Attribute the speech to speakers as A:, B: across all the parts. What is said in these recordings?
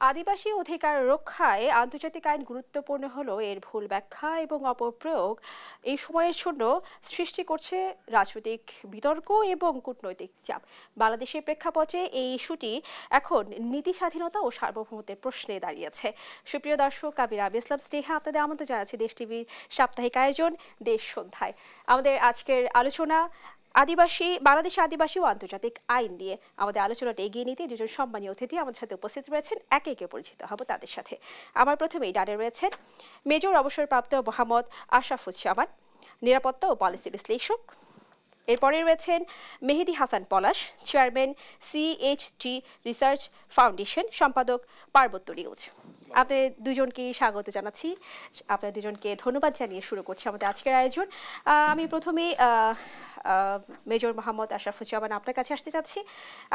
A: আদিবাসী অধিকার রক্ষায় আন্তর্জাতিক আইন গুরুত্বপূর্ণ হলেও এর ভুল ব্যাখ্যা এবং অপপ্রয়োগ এই সময়ের জন্য সৃষ্টি করছে রাজনৈতিক বিতর্ক এবং কূটনৈতিক চাপ। বাংলাদেশের প্রেক্ষাপটে এই ইস্যুটি এখন নীতি স্বাধীনতা ও সার্বভৌমত্বের প্রশ্নে দাঁড়িয়েছে। সুপ্রিয় দর্শক, আমি রাবি ইসলাম স্নেহা আপনাদের আমন্ত্রণ জানাচ্ছি দেশ টিভির সাপ্তাহিক আয়োজন দেশ সন্ধ্যায়। আমাদের আজকের আলোচনা বাংলাদেশের আদিবাসী ও আন্তর্জাতিক আইন নিয়ে। আমাদের আলোচনাটা এগিয়ে নিতে দুজন সম্মানীয় অতিথি আমাদের সাথে উপস্থিত রয়েছেন, একে একে পরিচিত হব তাদের সাথে। আমার প্রথমেই ডানে রয়েছেন মেজর অবসরপ্রাপ্ত মোহাম্মদ আশরাফুজ্জামান, নিরাপত্তা ও পলিসি বিশ্লেষক। এরপরে রয়েছেন মেহেদী হাসান পলাশ, চেয়ারম্যান CHG রিসার্চ ফাউন্ডেশন, সম্পাদক পার্বত্য নিউজ। আপনাদের দুজনকে স্বাগত জানাচ্ছি, আপনাদের দুজনকে ধন্যবাদ জানিয়ে শুরু করছি আমাদের আজকের আয়োজন। আমি প্রথমে মেজর মোহাম্মদ আশরাফুজ্জামান আপনার কাছে আসতে চাচ্ছি।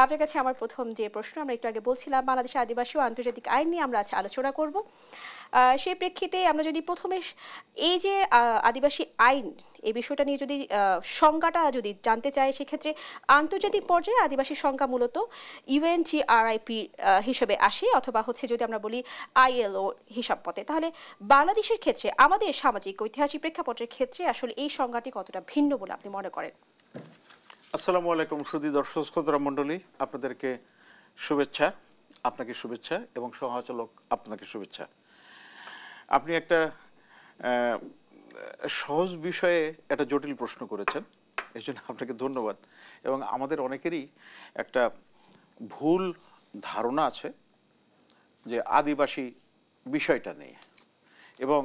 A: আপনার কাছে আমার প্রথম যে প্রশ্ন, আমরা একটু আগে বলছিলাম বাংলাদেশের আদিবাসী ও আন্তর্জাতিক আইন নিয়ে আমরা আজ আলোচনা করব। সেই প্রেক্ষিতে আমরা যদি প্রথমে এই যে আদিবাসী আইন এই বিষয়টা নিয়ে যদি সংজ্ঞাটা যদি জানতে চাই, সেক্ষেত্রে আন্তর্জাতিক পর্যায়ে আদিবাসী সংজ্ঞা মূলত UNGRIP হিসেবে আসে, অথবা হচ্ছে যদি আমরা বলি ILO হিসাব মতে। তাহলে বাংলাদেশের ক্ষেত্রে আমাদের সামাজিক ঐতিহাসিক প্রেক্ষাপটের ক্ষেত্রে আসলে এই সংজ্ঞাটি কতটা ভিন্ন বলে আপনি মনে করেন?
B: আসসালামু আলাইকুম সুধী দর্শক শ্রোতা মণ্ডলী, আপনাদেরকে শুভেচ্ছা, আপনাকে শুভেচ্ছা এবং সহচলক আপনাকে শুভেচ্ছা। আপনি একটা সহজ বিষয়ে একটা জটিল প্রশ্ন করেছেন, এই জন্য আপনাকে ধন্যবাদ। এবং আমাদের অনেকেরই একটা ভুল ধারণা আছে যে আদিবাসী বিষয়টা নিয়ে, এবং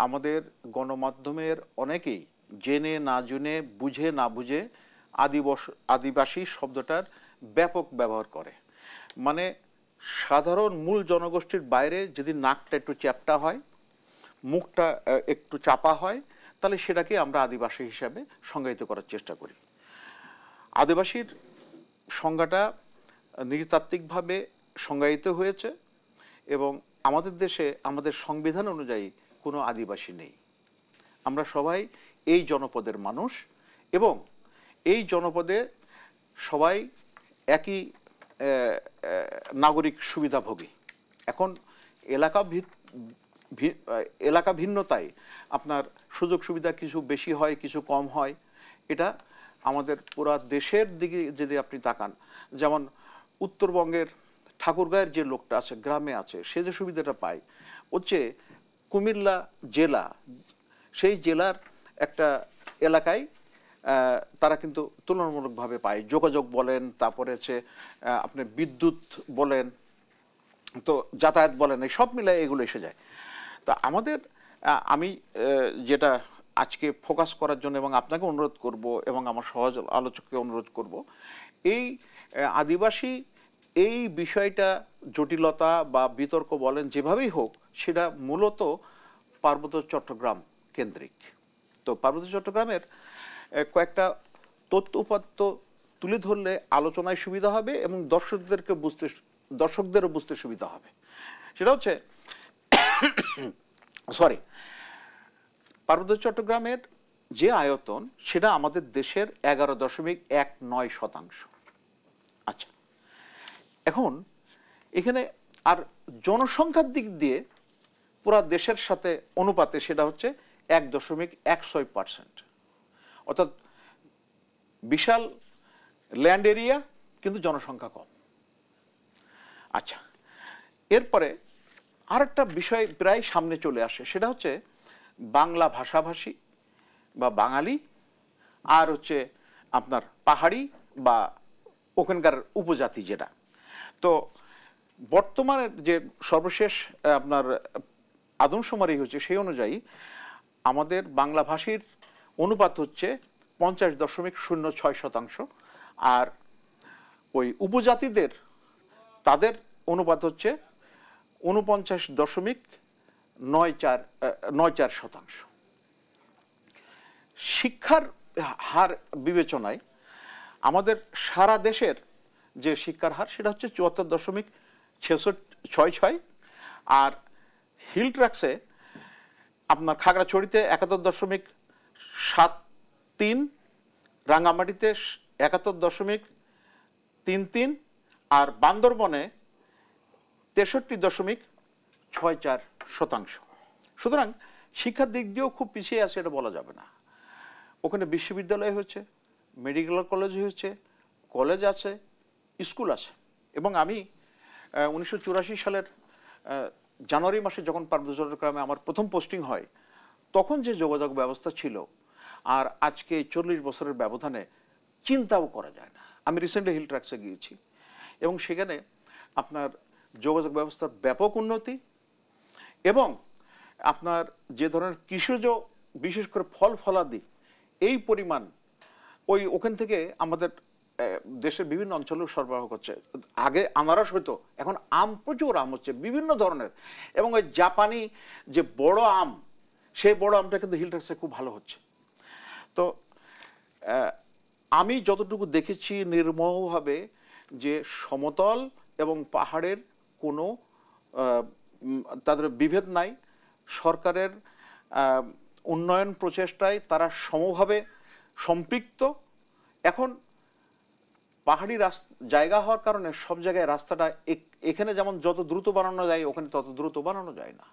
B: আমাদের গণমাধ্যমের অনেকেই জেনে না জেনে, বুঝে না বুঝে আদিবাসী শব্দটার ব্যাপক ব্যবহার করে। মানে সাধারণ মূল জনগোষ্ঠীর বাইরে যদি নাকটা একটু চ্যাপ্টা হয়, মুখটা একটু চাপা হয়, তাহলে সেটাকে আমরা আদিবাসী হিসাবে সংজ্ঞায়িত করার চেষ্টা করি। আদিবাসীর সংজ্ঞাটা নৃতাত্ত্বিকভাবে সংজ্ঞায়িত হয়েছে, এবং আমাদের দেশে আমাদের সংবিধান অনুযায়ী কোনো আদিবাসী নেই। আমরা সবাই এই জনপদের মানুষ, এবং এই জনপদে সবাই একই নাগরিক সুবিধাভোগী। এখন এলাকা ভিন্নতায় আপনার সুযোগ সুবিধা কিছু বেশি হয়, কিছু কম হয়। এটা আমাদের পুরা দেশের দিকে যদি আপনি তাকান, যেমন উত্তরবঙ্গের ঠাকুরগাঁয়ের যে লোকটা আছে, গ্রামে আছে, সে যে সুবিধাটা পায়, হচ্ছে কুমিল্লা জেলা, সেই জেলার একটা এলাকায় তারা কিন্তু তুলনামূলকভাবে পায়। যোগাযোগ বলেন, তারপরে হচ্ছে আপনি বিদ্যুৎ বলেন, তো যাতায়াত বলেন, এই সব মিলে এগুলো এসে যায়। তা আমাদের আমি যেটা আজকে ফোকাস করার জন্য এবং আপনাকে অনুরোধ করব এবং আমার সহজ আলোচককে অনুরোধ করব, এই আদিবাসী এই বিষয়টা জটিলতা বা বিতর্ক বলেন যেভাবেই হোক, সেটা মূলত পার্বত্য চট্টগ্রাম কেন্দ্রিক। তো পার্বত্য চট্টগ্রামের কয়েকটা তথ্য উপাত্ত তুলে ধরলে আলোচনায় সুবিধা হবে এবং দর্শকদেরও বুঝতে সুবিধা হবে। সেটা হচ্ছে পার্বত্য চট্টগ্রামের যে আয়তন, সেটা আমাদের দেশের 11.19%। আচ্ছা, এখন এখানে আর জনসংখ্যার দিক দিয়ে পুরা দেশের সাথে অনুপাতে সেটা হচ্ছে 1.16%। অর্থাৎ বিশাল ল্যান্ড এরিয়া, কিন্তু জনসংখ্যা কম। আচ্ছা, এরপরে আরেকটা বিষয় প্রায় সামনে চলে আসে, সেটা হচ্ছে বাংলা ভাষাভাষী বা বাঙালি, আর হচ্ছে আপনার পাহাড়ি বা ওখানকার উপজাতি যেটা। তো বর্তমানে যে সর্বশেষ আপনার আদমশুমারি হচ্ছে, সেই অনুযায়ী আমাদের বাংলা ভাষীর অনুপাত হচ্ছে 50.06%, আর ওই উপজাতিদের তাদের অনুপাত হচ্ছে 49.94%। শিক্ষার হার বিবেচনায় আমাদের সারা দেশের যে শিক্ষার হার, সেটা হচ্ছে 74.66, আর হিল ট্র্যাক্সে আপনার খাগড়াছড়িতে 71.73, রাঙ্গামাটিতে 71.33, আর বান্দরবনে 63.64%। সুতরাং শিক্ষার দিক দিয়েও খুব পিছিয়ে আছে এটা বলা যাবে না। ওখানে বিশ্ববিদ্যালয় হচ্ছে, মেডিকেল কলেজ হচ্ছে, কলেজ আছে, স্কুল আছে। এবং আমি 1984 সালের জানুয়ারি মাসে যখন পার্বত্য চট্টগ্রামে আমার প্রথম পোস্টিং হয়, তখন যে যোগাযোগ ব্যবস্থা ছিল আর আজকে 40 বছরের ব্যবধানে চিন্তাও করা যায় না। আমি রিসেন্টলি হিল ট্র্যাক্সে গিয়েছি এবং সেখানে আপনার যোগাযোগ ব্যবস্থার ব্যাপক উন্নতি এবং আপনার যে ধরনের কৃষিজ বিশেষ করে ফল ফলাদি এই পরিমাণ ওখান থেকে আমাদের দেশের বিভিন্ন অঞ্চলেও সরবরাহ করছে। আগে আনারস হতো, এখন আম, প্রচুর আম হচ্ছে বিভিন্ন ধরনের। এবং ওই জাপানি যে বড় আম, সেই বড় আমটা কিন্তু হিল ট্র্যাক্সে খুব ভালো হচ্ছে। তো আমি যতটুকু দেখেছি নির্মোহভাবে যে সমতল এবং পাহাড়ের কোনো তাদের বিভেদ নাই। সরকারের উন্নয়ন প্রচেষ্টায় তারা সমভাবে সম্পৃক্ত। এখন পাহাড়ি জায়গা হওয়ার কারণে সব জায়গায় রাস্তাটা এখানে যেমন যত দ্রুত বানানো যায় ওখানে তত দ্রুত বানানো যায় না।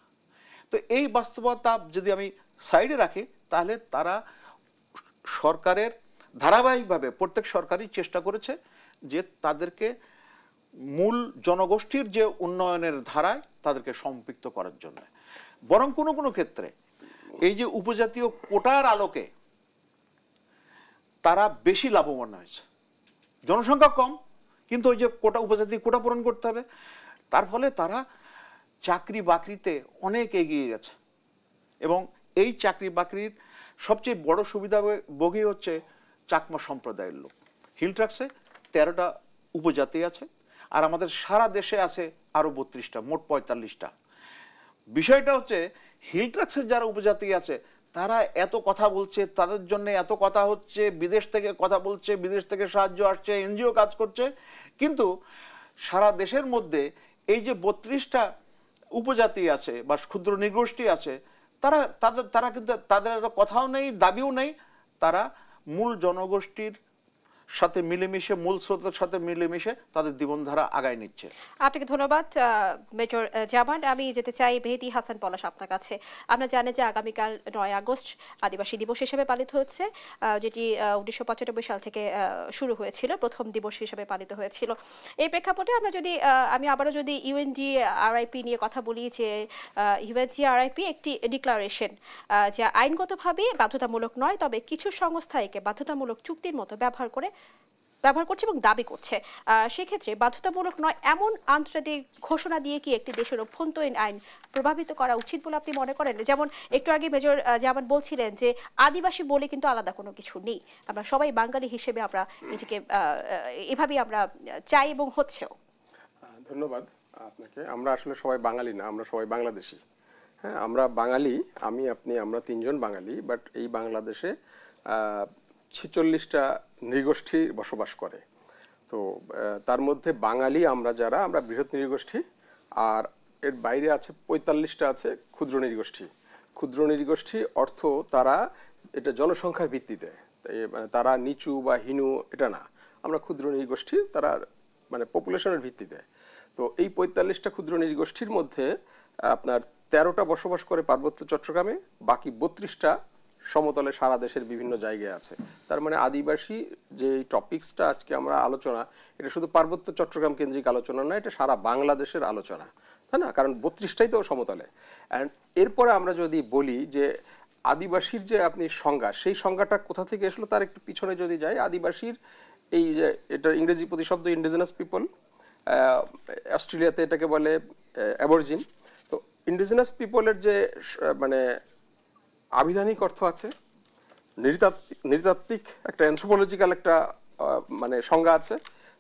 B: তো এই বাস্তবতা যদি আমি সাইডে রাখি, তাহলে তারা সরকারের ধারাবাহিকভাবে প্রত্যেক সরকারই চেষ্টা করেছে যে তাদেরকে মূল জনগোষ্ঠীর যে উন্নয়নের ধারায় তাদেরকে সম্পৃক্ত করার জন্য। বরং কোনো কোনো ক্ষেত্রে এই যে উপজাতীয় কোটার আলোকে তারা বেশি লাভবান হয়েছে। জনসংখ্যা কম, কিন্তু ওই যে কোটা, উপজাতি কোটা পূরণ করতে হবে, তার ফলে তারা চাকরি বাকরিতে অনেক এগিয়ে গেছে। এবং এই চাকরি বাকরির সবচেয়ে বড় সুবিধাভোগী হচ্ছে চাকমা সম্প্রদায়ের লোক। হিল ট্র্যাক্সে 13টা উপজাতি আছে, আর আমাদের সারা দেশে আছে আরও 32টা, মোট 45টা। বিষয়টা হচ্ছে হিল ট্র্যাক্সের যারা উপজাতি আছে তারা এত কথা বলছে, তাদের জন্য এত কথা হচ্ছে, বিদেশ থেকে কথা বলছে, বিদেশ থেকে সাহায্য আসছে, এনজিও কাজ করছে, কিন্তু সারা দেশের মধ্যে এই যে 32টা উপজাতি আছে বা ক্ষুদ্র নৃগোষ্ঠী আছে, তারা কিন্তু তাদের এত কথাও নেই, দাবিও নেই। তারা মূল জনগোষ্ঠীর সাথে মিলেমিশে, মূল স্রোতের সাথে মিলেমিশে তাদের জীবনধারা আগায় নিচ্ছে।
A: আপনাকে ধন্যবাদ মেজর জামান। আমি যেতে চাই মেহেদী হাসান পলাশ আপনার কাছে। আমরা জানি যে আগামীকাল 9 আগস্ট আদিবাসী দিবস হিসেবে পালিত হচ্ছে, যেটি 1995 সাল থেকে শুরু হয়েছিল, প্রথম দিবস হিসেবে পালিত হয়েছিল। এই প্রেক্ষাপটে আমি আবারও যদি ইউএনডিআরআইপি নিয়ে কথা বলি, যে ইউএনডিআরআইপি একটি ডিক্লারেশন যা আইনগতভাবে বাধ্যতামূলক নয়, তবে কিছু সংস্থা একে বাধ্যতামূলক চুক্তির মতো ব্যবহার করছে এবং দাবি করছে। সেক্ষেত্রে বাধ্যতামূলক নয় এমন আন্তর্জাতিক ঘোষণা দিয়ে কি একটি দেশের অভ্যন্তরীণ আইন প্রভাবিত করা উচিত বলে আপনি মনে করেন? যেমন একটু আগে মেজর জামান বলছিলেন যে আদিবাসী বলে কিন্তু আলাদা কোনো কিছু নেই, আমরা সবাই বাঙালি হিসেবে আমরা এটিকে এভাবেই আমরা চাই এবং হচ্ছেও।
C: ধন্যবাদ আপনাকে। আমরা আসলে সবাই বাঙালি না, আমরা সবাই বাংলাদেশি। হ্যাঁ, আমরা বাঙালি, আমি, আপনি, আমরা 3 জন বাঙালি। বাট এই বাংলাদেশে 46টা নৃগোষ্ঠী বসবাস করে। তো তার মধ্যে বাঙালি আমরা যারা, আমরা বৃহৎ নৃগোষ্ঠী, আর এর বাইরে আছে 45টা আছে ক্ষুদ্র নৃগোষ্ঠী। ক্ষুদ্র নৃগোষ্ঠী অর্থ তারা এটা জনসংখ্যার ভিত্তিতে, তারা নিচু বা হীনু এটা না, আমরা ক্ষুদ্র নৃগোষ্ঠী, তারা মানে পপুলেশনের ভিত্তিতে। তো এই 45টা ক্ষুদ্র নৃগোষ্ঠীর মধ্যে আপনার 13টা বসবাস করে পার্বত্য চট্টগ্রামে, বাকি 32টা সমতলে সারা দেশের বিভিন্ন জায়গায় আছে। তার মানে আদিবাসী যে টপিকসটা আজকে আমরা আলোচনা, এটা শুধু পার্বত্য চট্টগ্রাম কেন্দ্রিক আলোচনা না, এটা সারা বাংলাদেশের আলোচনা, তাই না? কারণ 32টাই তো সমতলে। অ্যান্ড এরপরে আমরা যদি বলি যে আদিবাসীর যে আপনি সংজ্ঞা, সেই সংজ্ঞাটা কোথা থেকে এসলো তার একটু পিছনে যদি যাই, আদিবাসীর এই যে এটা ইংরেজি প্রতিশব্দ ইন্ডিজিনাস পিপল, অস্ট্রেলিয়াতে এটাকে বলে অ্যাবরজিন। তো ইন্ডিজিনাস পিপলের যে মানে আবিধানিক অর্থ আছে, নৃতাত্ত্বিক একটা অ্যানথ্রোপোলজিক্যাল একটা মানে সংজ্ঞা আছে।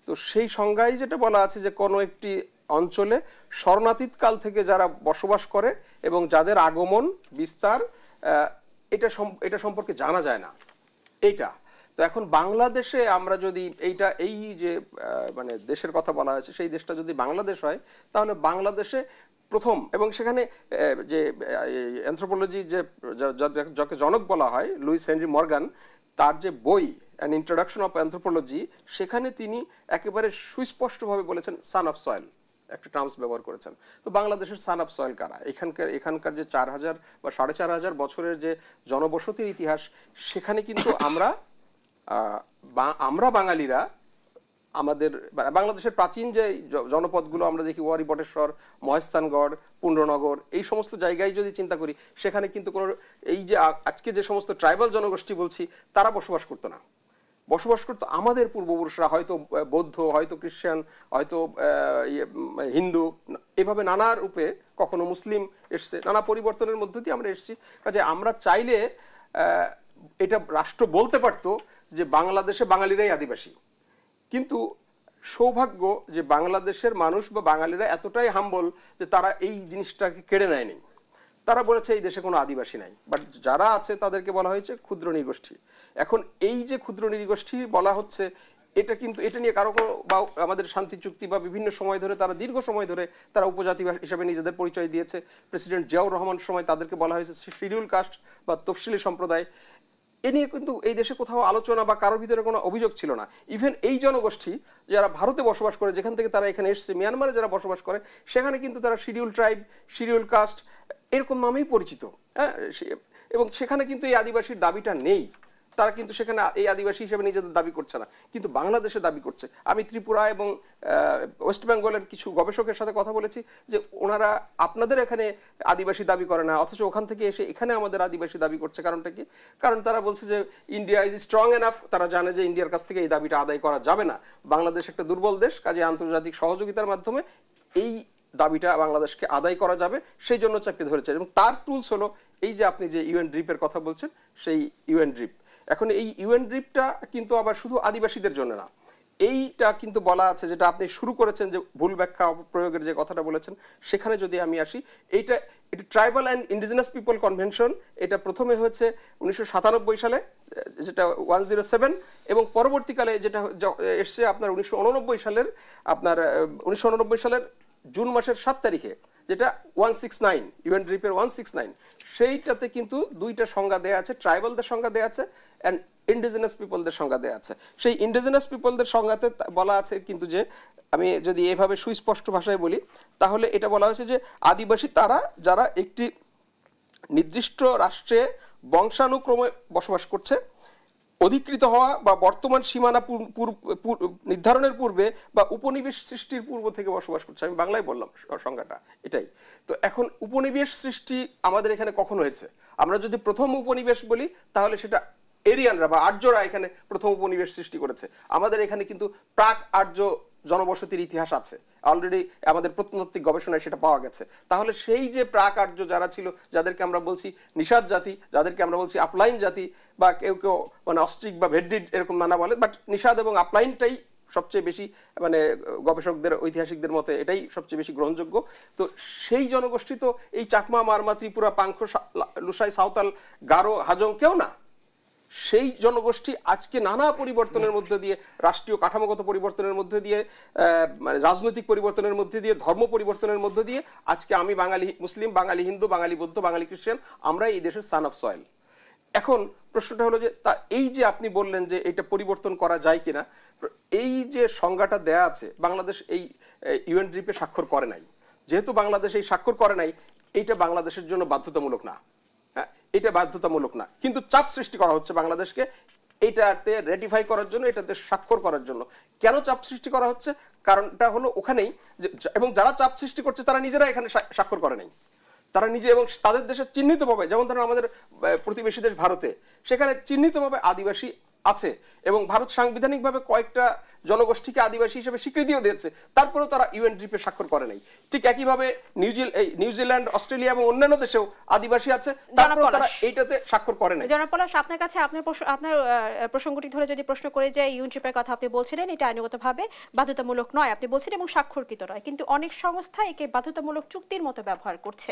C: তো সেই সংজ্ঞায় যেটা বলা আছে যে কোনো একটি অঞ্চলে স্মরণাতীত কাল থেকে যারা বসবাস করে এবং যাদের আগমন বিস্তার এটা সম্পর্কে জানা যায় না, এইটা। তো এখন বাংলাদেশে আমরা যদি এই যে মানে দেশের কথা বলা হয়েছে, সেই দেশটা যদি বাংলাদেশ হয়, তাহলে বাংলাদেশে প্রথম, এবং সেখানে যে অ্যানথ্রোপোলজি যে যাকে জনক বলা হয় লুইস হেনরি মর্গান, তার যে বই অ্যান ইন্ট্রোডাকশন অফ অ্যানথ্রোপোলজি, সেখানে তিনি একেবারে সুস্পষ্টভাবে বলেছেন সান অফ সয়েল, একটা টার্মস ব্যবহার করেছেন। তো বাংলাদেশের সান অফ সয়েল কারা? এখানকার যে 4000 বা 4500 বছরের যে জনবসতির ইতিহাস, সেখানে কিন্তু আমরা বাঙালিরা আমাদের বাংলাদেশের প্রাচীন যে জনপদগুলো আমরা দেখি, ওয়ারী, বটেশ্বর, মহেস্থানগড়, পুণ্ড্রনগর, এই সমস্ত জায়গায় যদি চিন্তা করি, সেখানে কিন্তু কোনো এই যে আজকে যে সমস্ত ট্রাইবাল জনগোষ্ঠী বলছি, তারা বসবাস করতো না। বসবাস করতো আমাদের পূর্বপুরুষরা, হয়তো বৌদ্ধ, হয়তো খ্রিস্টান, হয়তো হিন্দু, এভাবে নানা রূপে, কখনো মুসলিম এসছে, নানা পরিবর্তনের মধ্য দিয়ে আমরা এসেছি। কাজে আমরা চাইলে এটা রাষ্ট্র বলতে পারতো যে বাংলাদেশে বাঙালিরাই আদিবাসী, কিন্তু সৌভাগ্য যে বাংলাদেশের মানুষ বা বাঙালিরা এতটাই হাম্বল যে তারা এই জিনিসটাকে কেড়ে নেয়নি। তারা বলেছে এই দেশে কোনো আদিবাসী নাই, বাট যারা আছে তাদেরকে বলা হয়েছে ক্ষুদ্র নৃগোষ্ঠী। এখন এই যে ক্ষুদ্র নৃগোষ্ঠী বলা হচ্ছে, এটা কিন্তু এটা নিয়ে কারো বা আমাদের শান্তি চুক্তি বা বিভিন্ন সময় ধরে তারা দীর্ঘ সময় ধরে তারা উপজাতি হিসেবে নিজেদের পরিচয় দিয়েছে। প্রেসিডেন্ট জিয়াউর রহমান সময় তাদেরকে বলা হয়েছে শিডিউল কাস্ট বা তফসিলি সম্প্রদায়। এ নিয়ে কিন্তু এই দেশে কোথাও আলোচনা বা কারোর ভিতরে কোনো অভিযোগ ছিল না। ইভেন এই জনগোষ্ঠী যারা ভারতে বসবাস করে, যেখান থেকে তারা এখানে এসছে, মিয়ানমারে যারা বসবাস করে, সেখানে কিন্তু তারা শিডিউল ট্রাইব, শিডিউল কাস্ট এরকম নামেই পরিচিত। হ্যাঁ, এবং সেখানে কিন্তু এই আদিবাসীর দাবিটা নেই। তারা কিন্তু সেখানে এই আদিবাসী হিসেবে নিজেদের দাবি করছে না, কিন্তু বাংলাদেশে দাবি করছে। আমি ত্রিপুরা এবং ওয়েস্ট বেঙ্গলের কিছু গবেষকের সাথে কথা বলেছি যে ওনারা আপনাদের এখানে আদিবাসী দাবি করে না, অথচ ওখান থেকে এসে এখানে আমাদের আদিবাসী দাবি করছে। কারণটা কি? কারণ তারা বলছে যে ইন্ডিয়া ইজ স্ট্রং এনাফ। তারা জানে যে ইন্ডিয়ার কাছ থেকে এই দাবিটা আদায় করা যাবে না, বাংলাদেশ একটা দুর্বল দেশ, কাজে আন্তর্জাতিক সহযোগিতার মাধ্যমে এই দাবিটা বাংলাদেশকে আদায় করা যাবে, সেই জন্য চাপিয়ে ধরেছে। এবং তার টুলস হলো এই যে আপনি যে ইউএন ড্রিপের কথা বলছেন, সেই ইউএন ড্রিপ। এখন এই ইউএন ড্রিপটা কিন্তু আবার শুধু আদিবাসীদের জন্য না, এইটা কিন্তু বলা আছে, যেটা আপনি শুরু করেছেন যে ভুল ব্যাখ্যা প্রয়োগের যে কথাটা বলেছেন, সেখানে যদি আমি আসি, এটা tribal and indigenous people convention. এটা প্রথমে হয়েছে 1997 সালে, যেটা 107, এবং পরবর্তীকালে যেটা এসছে আপনার 1989 সালের জুন মাসের 7 তারিখে, যেটা 169 ইউএন ড্রিপের 169, সেইটাতে কিন্তু দুইটা সংজ্ঞা দেয়া আছে, ট্রাইবালদের সংজ্ঞা দেয়া আছে অ্যান্ড ইন্ডিজিনাস পিপলদের সংজ্ঞা দেয়া আছে। সেই ইন্ডিজিনাস পিপলদের সংজ্ঞাতে বলা আছে কিন্তু, যে আমি যদি এভাবে সুস্পষ্ট ভাষায় বলি, তাহলে এটা বলা হয়েছে যে আদিবাসী তারা যারা একটি নির্দিষ্ট রাষ্ট্রে বংশানুক্রমে বসবাস করছে, অধিকৃত হওয়া বা বর্তমান সীমানা নির্ধারণের পূর্বে বা উপনিবেশ সৃষ্টির পূর্ব থেকে বসবাস করছে। আমি বাংলায় বললাম সংজ্ঞাটা এটাই। তো এখন উপনিবেশ সৃষ্টি আমাদের এখানে কখন হয়েছে? আমরা যদি প্রথম উপনিবেশ বলি, তাহলে সেটা এরিয়ানরা বা আর্যরা এখানে প্রথম উপনিবেশ সৃষ্টি করেছে। আমাদের এখানে কিন্তু প্রাক আর্য জনবসতির ইতিহাস আছে, অলরেডি আমাদের প্রত্নতাত্ত্বিক গবেষণায় সেটা পাওয়া গেছে। তাহলে সেই যে প্রাক আর্য যারা ছিল, যাদেরকে আমরা বলছি নিষাদ জাতি, যাদেরকে আমরা বলছি আপলাইন জাতি, বা কেউ কেউ মানে অস্ট্রিক বা ভেড্রিড এরকম নানা বলে, বাট নিষাদ এবং আপলাইনটাই সবচেয়ে বেশি, মানে গবেষকদের ঐতিহাসিকদের মতে এটাই সবচেয়ে বেশি গ্রহণযোগ্য। তো সেই জনগোষ্ঠী তো এই চাকমা, মারমা, ত্রিপুরা, পাংখ, লুসাই, সাঁওতাল, গারো, হাজং কেউ না। সেই জনগোষ্ঠী আজকে নানা পরিবর্তনের মধ্যে দিয়ে, রাষ্ট্রীয় কাঠামোগত পরিবর্তনের মধ্যে দিয়ে, মানে রাজনৈতিক পরিবর্তনের মধ্যে দিয়ে, ধর্ম পরিবর্তনের মধ্যে দিয়ে, আজকে আমি বাঙালি মুসলিম, বাঙালি হিন্দু, বাঙালি বৌদ্ধ, বাঙালি খ্রিস্টান, আমরা এই দেশের সান অফ সয়েল। এখন প্রশ্নটা হলো যে এই যে আপনি বললেন যে এটা পরিবর্তন করা যায় কিনা, এই যে সংজ্ঞাটা দেয়া আছে, বাংলাদেশ এই ইউএন ড্রিপে স্বাক্ষর করে নাই। যেহেতু বাংলাদেশ এই স্বাক্ষর করে নাই, এইটা বাংলাদেশের জন্য বাধ্যতামূলক না। এটা বাধ্যতামূলক না, কিন্তু চাপ সৃষ্টি করা হচ্ছে বাংলাদেশকে এটাতে রেটিফাই করার জন্য, এটাতে স্বাক্ষর করার জন্য। কেন চাপ সৃষ্টি করা হচ্ছে? কারণটা হলো ওখানেই যে, এবং যারা চাপ সৃষ্টি করছে তারা নিজেরা এখানে স্বাক্ষর করে নাই, তারা নিজে এবং তাদের দেশে চিহ্নিতভাবে, যেমন ধরুন আমাদের প্রতিবেশী দেশ ভারতে, সেখানে চিহ্নিতভাবে আদিবাসী আছে, এবং ভারত সাংবিধানিকভাবে কয়েকটা জনগোষ্ঠীকে আদিবাসী হিসেবে স্বীকৃতিও দিয়েছে, তারপরেও তারা ইউএন ড্রিপে স্বাক্ষর করে নাই। ঠিক একইভাবে নিউজিল্যান্ড, অস্ট্রেলিয়া এবং অন্যান্য দেশেও আদিবাসী আছে, তারপরেও তারা এইটাতে স্বাক্ষর করে নাই।
A: জনাব পলাশ, আপনার কাছে আপনার প্রসঙ্গটি ধরে যদি প্রশ্ন করে যে ইউএন ড্রিপের কথা আপনি বলছিলেন, এটা আইনগতভাবে বাধ্যতামূলক নয় আপনি বলছেন, এবং স্বাক্ষরকৃত নয়, কিন্তু অনেক সংস্থা একে বাধ্যতামূলক চুক্তির মতো ব্যবহার করছে।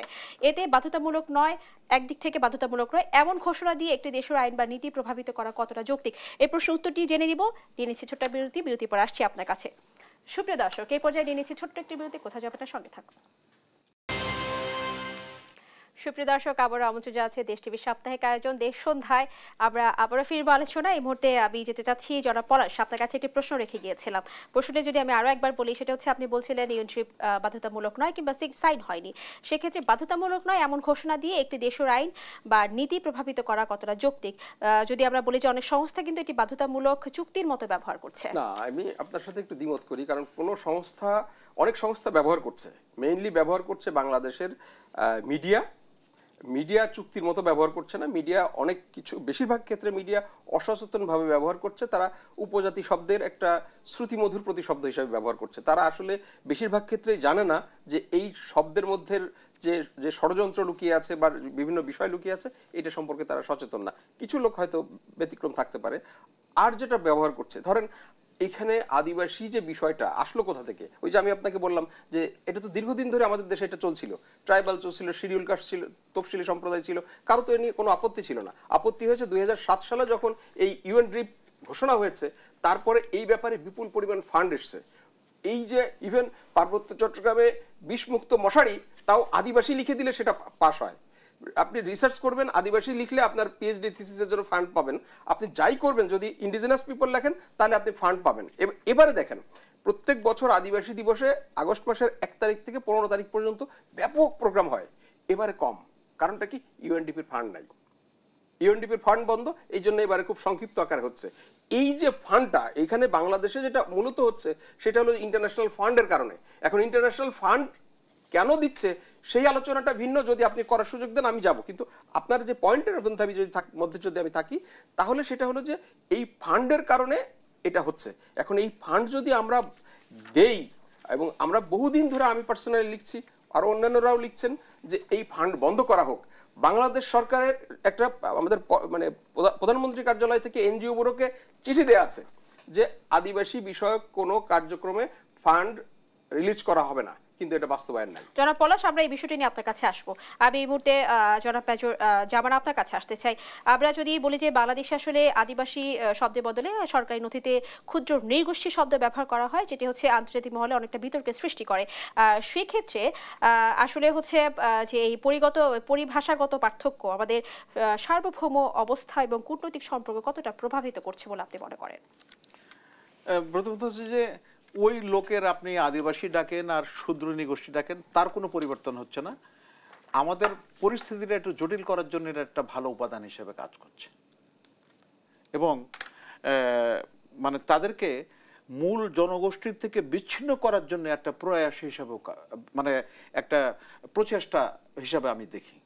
A: এতে বাধ্যতামূলক নয়, একদিক থেকে বাধ্যতামূলক নয় এমন ঘোষণা দিয়ে একটি দেশের আইন বা নীতি প্রভাবিত করা কতটা যৌক্তিক, এই প্রশ্ন উত্তরটি জেনে নিব। নিয়ে নিচ্ছি ছোট্ট বিরতি পর আসছি আপনার কাছে। সুপ্রিয় দর্শক, এই পর্যায়ে নিয়ে নিচ্ছি ছোট্ট একটি বিরতি, কোথায় যাবে না, সঙ্গে থাকুন। সুপ্রিয় দর্শক, আবারও আমন্ত্রণ জানাচ্ছি দেশ টিভির সাপ্তাহিক আয়োজন দেশ সন্ধ্যায়। আমরা আবারও ফিরবো আলোচনা। এই মুহূর্তে আমি যেতে চাচ্ছি জনাব পলাশ, আপনার কাছে একটি প্রশ্ন রেখে গিয়েছিলাম। প্রশ্নটা যদি আমি আরো একবার বলি, সেটা হচ্ছে আপনি বলছিলেন ইউএনট্রিপ বাধ্যতামূলক নয় কিংবা সাইন হয়নি। সেক্ষেত্রে বাধ্যতামূলক নয় এমন ঘোষণা দিয়ে একটি দেশের আইন বা নীতি প্রভাবিত করা কতটা যৌক্তিক? যদি আমরা বলি যে অনেক সংস্থা কিন্তু এটি বাধ্যতামূলক চুক্তির মতো ব্যবহার করছে।
C: না, আমি আপনার সাথে একটু দ্বিমত করি, কারণ অনেক সংস্থা ব্যবহার করছে, মেইনলি ব্যবহার করছে বাংলাদেশের মিডিয়া চুক্তির মতো ব্যবহার করছে না। মিডিয়া অনেক কিছু, বেশিরভাগ ক্ষেত্রে মিডিয়া অসচেতনভাবে ব্যবহার করছে। তারা উপজাতি শব্দের একটা শ্রুতিমধুর প্রতিশব্দ হিসাবে ব্যবহার করছে। তারা আসলে বেশিরভাগ ক্ষেত্রেই জানে না যে এই শব্দের মধ্যে যে ষড়যন্ত্র লুকিয়ে আছে বা বিভিন্ন বিষয় লুকিয়ে আছে, এটা সম্পর্কে তারা সচেতন না। কিছু লোক হয়তো ব্যতিক্রম থাকতে পারে। আর যেটা ব্যবহার করছে, ধরেন এখানে আদিবাসী যে বিষয়টা আসলো কোথা থেকে, ওই যে আমি আপনাকে বললাম যে এটা তো দীর্ঘদিন ধরে আমাদের দেশে এটা চলছিল। ট্রাইবাল চলছিল, শিডিউল কাস্ট ছিল, তফসিলি সম্প্রদায় ছিল, কারো তো এ নিয়ে কোনো আপত্তি ছিল না। আপত্তি হয়েছে 2007 সালে যখন এই ইউএনড্রিপ ঘোষণা হয়েছে, তারপরে এই ব্যাপারে বিপুল পরিমাণ ফান্ড এসছে। এই যে ইভেন পার্বত্য চট্টগ্রামে বিষমুক্ত মশারি, তাও আদিবাসী লিখে দিলে সেটা পাস হয়। আপনি রিসার্চ করবেন, আদিবাসী লিখলে আপনার পিএইচডি থিসিসের জন্য ফান্ড পাবেন। আপনি যাই করবেন, যদি ইন্ডিজিনাস পিপল লেখেন তাহলে আপনি ফান্ড পাবেন। এবারে দেখেন, প্রত্যেক বছর আদিবাসী দিবসে আগস্ট মাসের 1 তারিখ থেকে 15 তারিখ পর্যন্ত ব্যাপক প্রোগ্রাম হয়। এবারে কম, কারণটা কি? ইউএনডিপির ফান্ড নাই, ইউএনডিপির ফান্ড বন্ধ। এই জন্য এবারে খুব সংক্ষিপ্ত আকারে হচ্ছে। এই যে ফান্ডটা এখানে বাংলাদেশে যেটা মূলত হচ্ছে, সেটা হলো ইন্টারন্যাশনাল ফান্ডের কারণে। এখন ইন্টারন্যাশনাল ফান্ড কেন দিচ্ছে সেই আলোচনাটা ভিন্ন, যদি আপনি করার সুযোগ দেন আমি যাব। কিন্তু আপনার যে পয়েন্টের মধ্যে যদি আমি থাকি, তাহলে সেটা হলো যে এই ফান্ডের কারণে এটা হচ্ছে। এখন এই ফান্ড যদি আমরা দেই, এবং আমরা বহুদিন ধরে, আমি পার্সোনালি লিখছি, আর অন্যান্যরাও লিখছেন, যে এই ফান্ড বন্ধ করা হোক। বাংলাদেশ সরকারের একটা, আমাদের মানে প্রধানমন্ত্রী কার্যালয় থেকে এনজিও ব্যুরোকে চিঠি দেওয়া আছে যে আদিবাসী বিষয়ক কোনো কার্যক্রমে ফান্ড রিলিজ করা হবে না, কিন্তু এটা বাস্তবায়ন নাই।
A: জনাব পলাশ, আমরা এই বিষয়টি নিয়ে আপনার কাছে আসবো। আমি এই মুহূর্তে জনাব জামান আপনার কাছে আসতে চাই। আমরা যদি বলি যে বাংলাদেশে আসলে আদিবাসী শব্দের বদলে সরকারি নথিতে ক্ষুদ্র নৃগোষ্ঠী শব্দ ব্যবহার করা হয়, যেটি হচ্ছে আন্তর্জাতিক মহলে অনেকটা বিতর্কের সৃষ্টি করে। সেক্ষেত্রে আসলে হচ্ছে যে এই পরিভাষাগত পার্থক্য আমাদের সার্বভৌম অবস্থা এবং কূটনৈতিক সম্পর্ক কতটা প্রভাবিত করছে বলে আপনি মনে করেন?
B: প্রথমত হচ্ছে যে ওই লোকের আপনি আদিবাসী ডাকেন আর শূদ্র নৃগোষ্ঠী ডাকেন, তার কোনো পরিবর্তন হচ্ছে না। আমাদের পরিস্থিতিটা একটু জটিল করার জন্য এটা একটা ভালো উপাদান হিসেবে কাজ করছে, এবং মানে তাদেরকে মূল জনগোষ্ঠীর থেকে বিচ্ছিন্ন করার জন্য একটা প্রয়াস হিসাবে, মানে একটা প্রচেষ্টা হিসাবে আমি দেখি।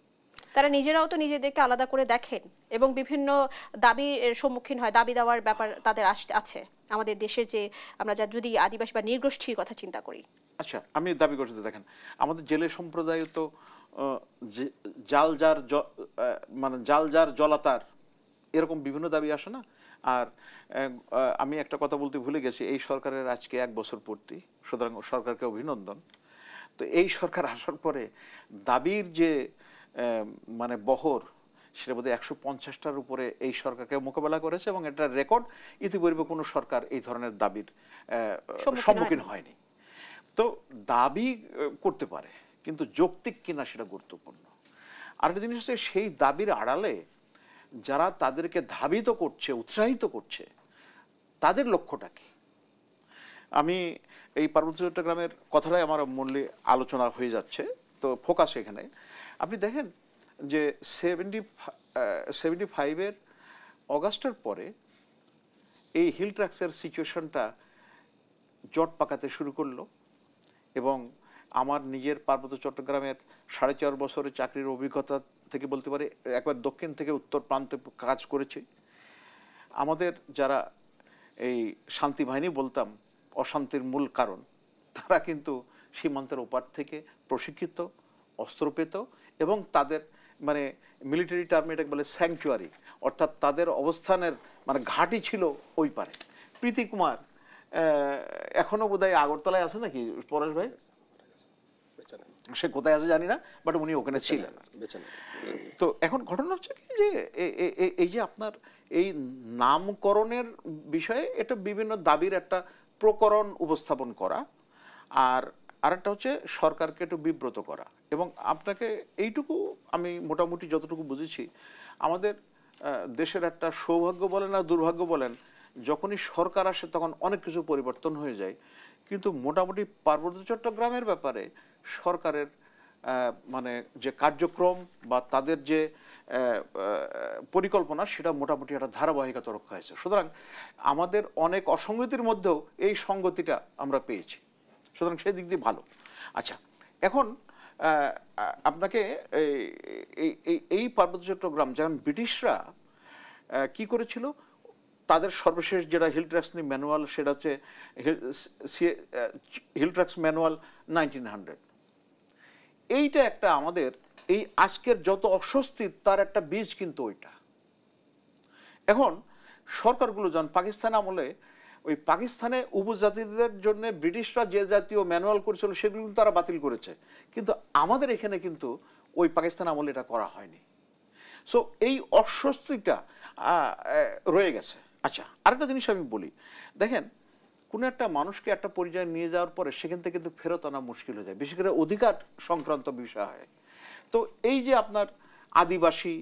A: তারা নিজেরাও তো নিজেদেরকে আলাদা করে দেখেন এবং বিভিন্ন দাবির সম্মুখীন হয়, দাবি দেওয়ার ব্যাপার তাদের আছে আমাদের দেশের। যে আমরা যদি আদিবাসী বা নৃগোষ্ঠীর কথা চিন্তা করি,
B: আচ্ছা, আমি দাবি করতে দেখেন, আমাদের জেলে সম্প্রদায় তো জাল যার জলাতার, এরকম বিভিন্ন দাবি আসে না। আর আমি একটা কথা বলতে ভুলে গেছি, এই সরকারের আজকে 1 বছর পূর্তি, সুতরাং সরকারকে অভিনন্দন। তো এই সরকার আসার পরে দাবির যে মানে বহর, সেটা বোধহয় 150টার উপরে এই সরকারকে মোকাবেলা করেছে, এবং এটা রেকর্ড। ইতিপূর্বে কোনো সরকার এই ধরনের দাবির সম্মুখীন হয়নি। তো দাবি করতে পারে, কিন্তু যৌক্তিক কিনা সেটা গুরুত্বপূর্ণ। আরেকটা জিনিস হচ্ছে, সেই দাবির আড়ালে যারা তাদেরকে ধাবিত করছে, উৎসাহিত করছে, তাদের লক্ষ্যটা কি? আমি এই পার্বত্য চট্টগ্রামের কথাটাই আমার মূল্যে আলোচনা হয়ে যাচ্ছে, তো ফোকাস এখানে। আপনি দেখেন যে 75-এর অগাস্টের পরে এই হিল ট্র্যাক্সের সিচুয়েশনটা জট পাকাতে শুরু করলো, এবং আমার নিজের পার্বত্য চট্টগ্রামের 4.5 বছরের চাকরির অভিজ্ঞতা থেকে বলতে পারি, একবার দক্ষিণ থেকে উত্তর প্রান্তে কাজ করেছি। আমাদের যারা এই শান্তি বাহিনী বলতাম অশান্তির মূল কারণ, তারা কিন্তু সীমান্তের ওপার থেকে প্রশিক্ষিত, অস্ত্র পেত, এবং তাদের মানে মিলিটারি টার্মে এটাকে বলে স্যাংচুয়ারি, অর্থাৎ তাদের অবস্থানের মানে ঘাঁটি ছিল ওই পারে। প্রীতি কুমার এখনো বোধহয় আগরতলায় আছে নাকি পরেশ ভাই? সে কোথায় আছে জানি না, বাট উনি ওখানে ছিলেন। তো এখন ঘটনা হচ্ছে কি, যে এই যে আপনার এই নামকরণের বিষয়ে এটা বিভিন্ন দাবির একটা প্রকরণ উপস্থাপন করা, আর আরেকটা হচ্ছে সরকারকে একটু বিব্রত করা। এবং আপনাকে এইটুকু আমি মোটামুটি যতটুকু বুঝেছি, আমাদের দেশের একটা সৌভাগ্য বলেন আর দুর্ভাগ্য বলেন, যখনই সরকার আসে তখন অনেক কিছু পরিবর্তন হয়ে যায়, কিন্তু মোটামুটি পার্বত্য চট্টগ্রামের ব্যাপারে সরকারের মানে যে কার্যক্রম বা তাদের যে পরিকল্পনা, সেটা মোটামুটি একটা ধারাবাহিকতা রক্ষা হয়েছে। সুতরাং আমাদের অনেক অসঙ্গতির মধ্যেও এই সঙ্গতিটা আমরা পেয়েছি, সুতরাং সেই দিক দিয়ে ভালো। আচ্ছা, এখন আপনাকে এই পার্বত্য চট্টগ্রাম যেমন ব্রিটিশরা কি করেছিল, তাদের সর্বশেষ যেটা হিলট্রাক্স ম্যানুয়াল, সেটা হচ্ছে হিলট্রাক্স ম্যানুয়াল 1900। এইটা একটা আমাদের এই আজকের যত অস্বস্তি তার একটা বীজ কিন্তু ওইটা। এখন সরকারগুলো যখন পাকিস্তান আমলে ওই পাকিস্তানে উপজাতিদের জন্য ব্রিটিশরা যে জাতীয় ম্যানুয়াল করেছিল সেগুলো কিন্তু তারা বাতিল করেছে, কিন্তু আমাদের এখানে কিন্তু ওই পাকিস্তান আমলে এটা করা হয়নি। সো এই অস্বস্তিটা রয়ে গেছে। আচ্ছা, আরেকটা জিনিস আমি বলি, দেখেন কোনো একটা মানুষকে একটা পর্যায়ে নিয়ে যাওয়ার পরে সেখান থেকে কিন্তু ফেরত আনা মুশকিল হয়ে যায়, বিশেষ করে অধিকার সংক্রান্ত বিষয় হয়। তো এই যে আপনার আদিবাসী,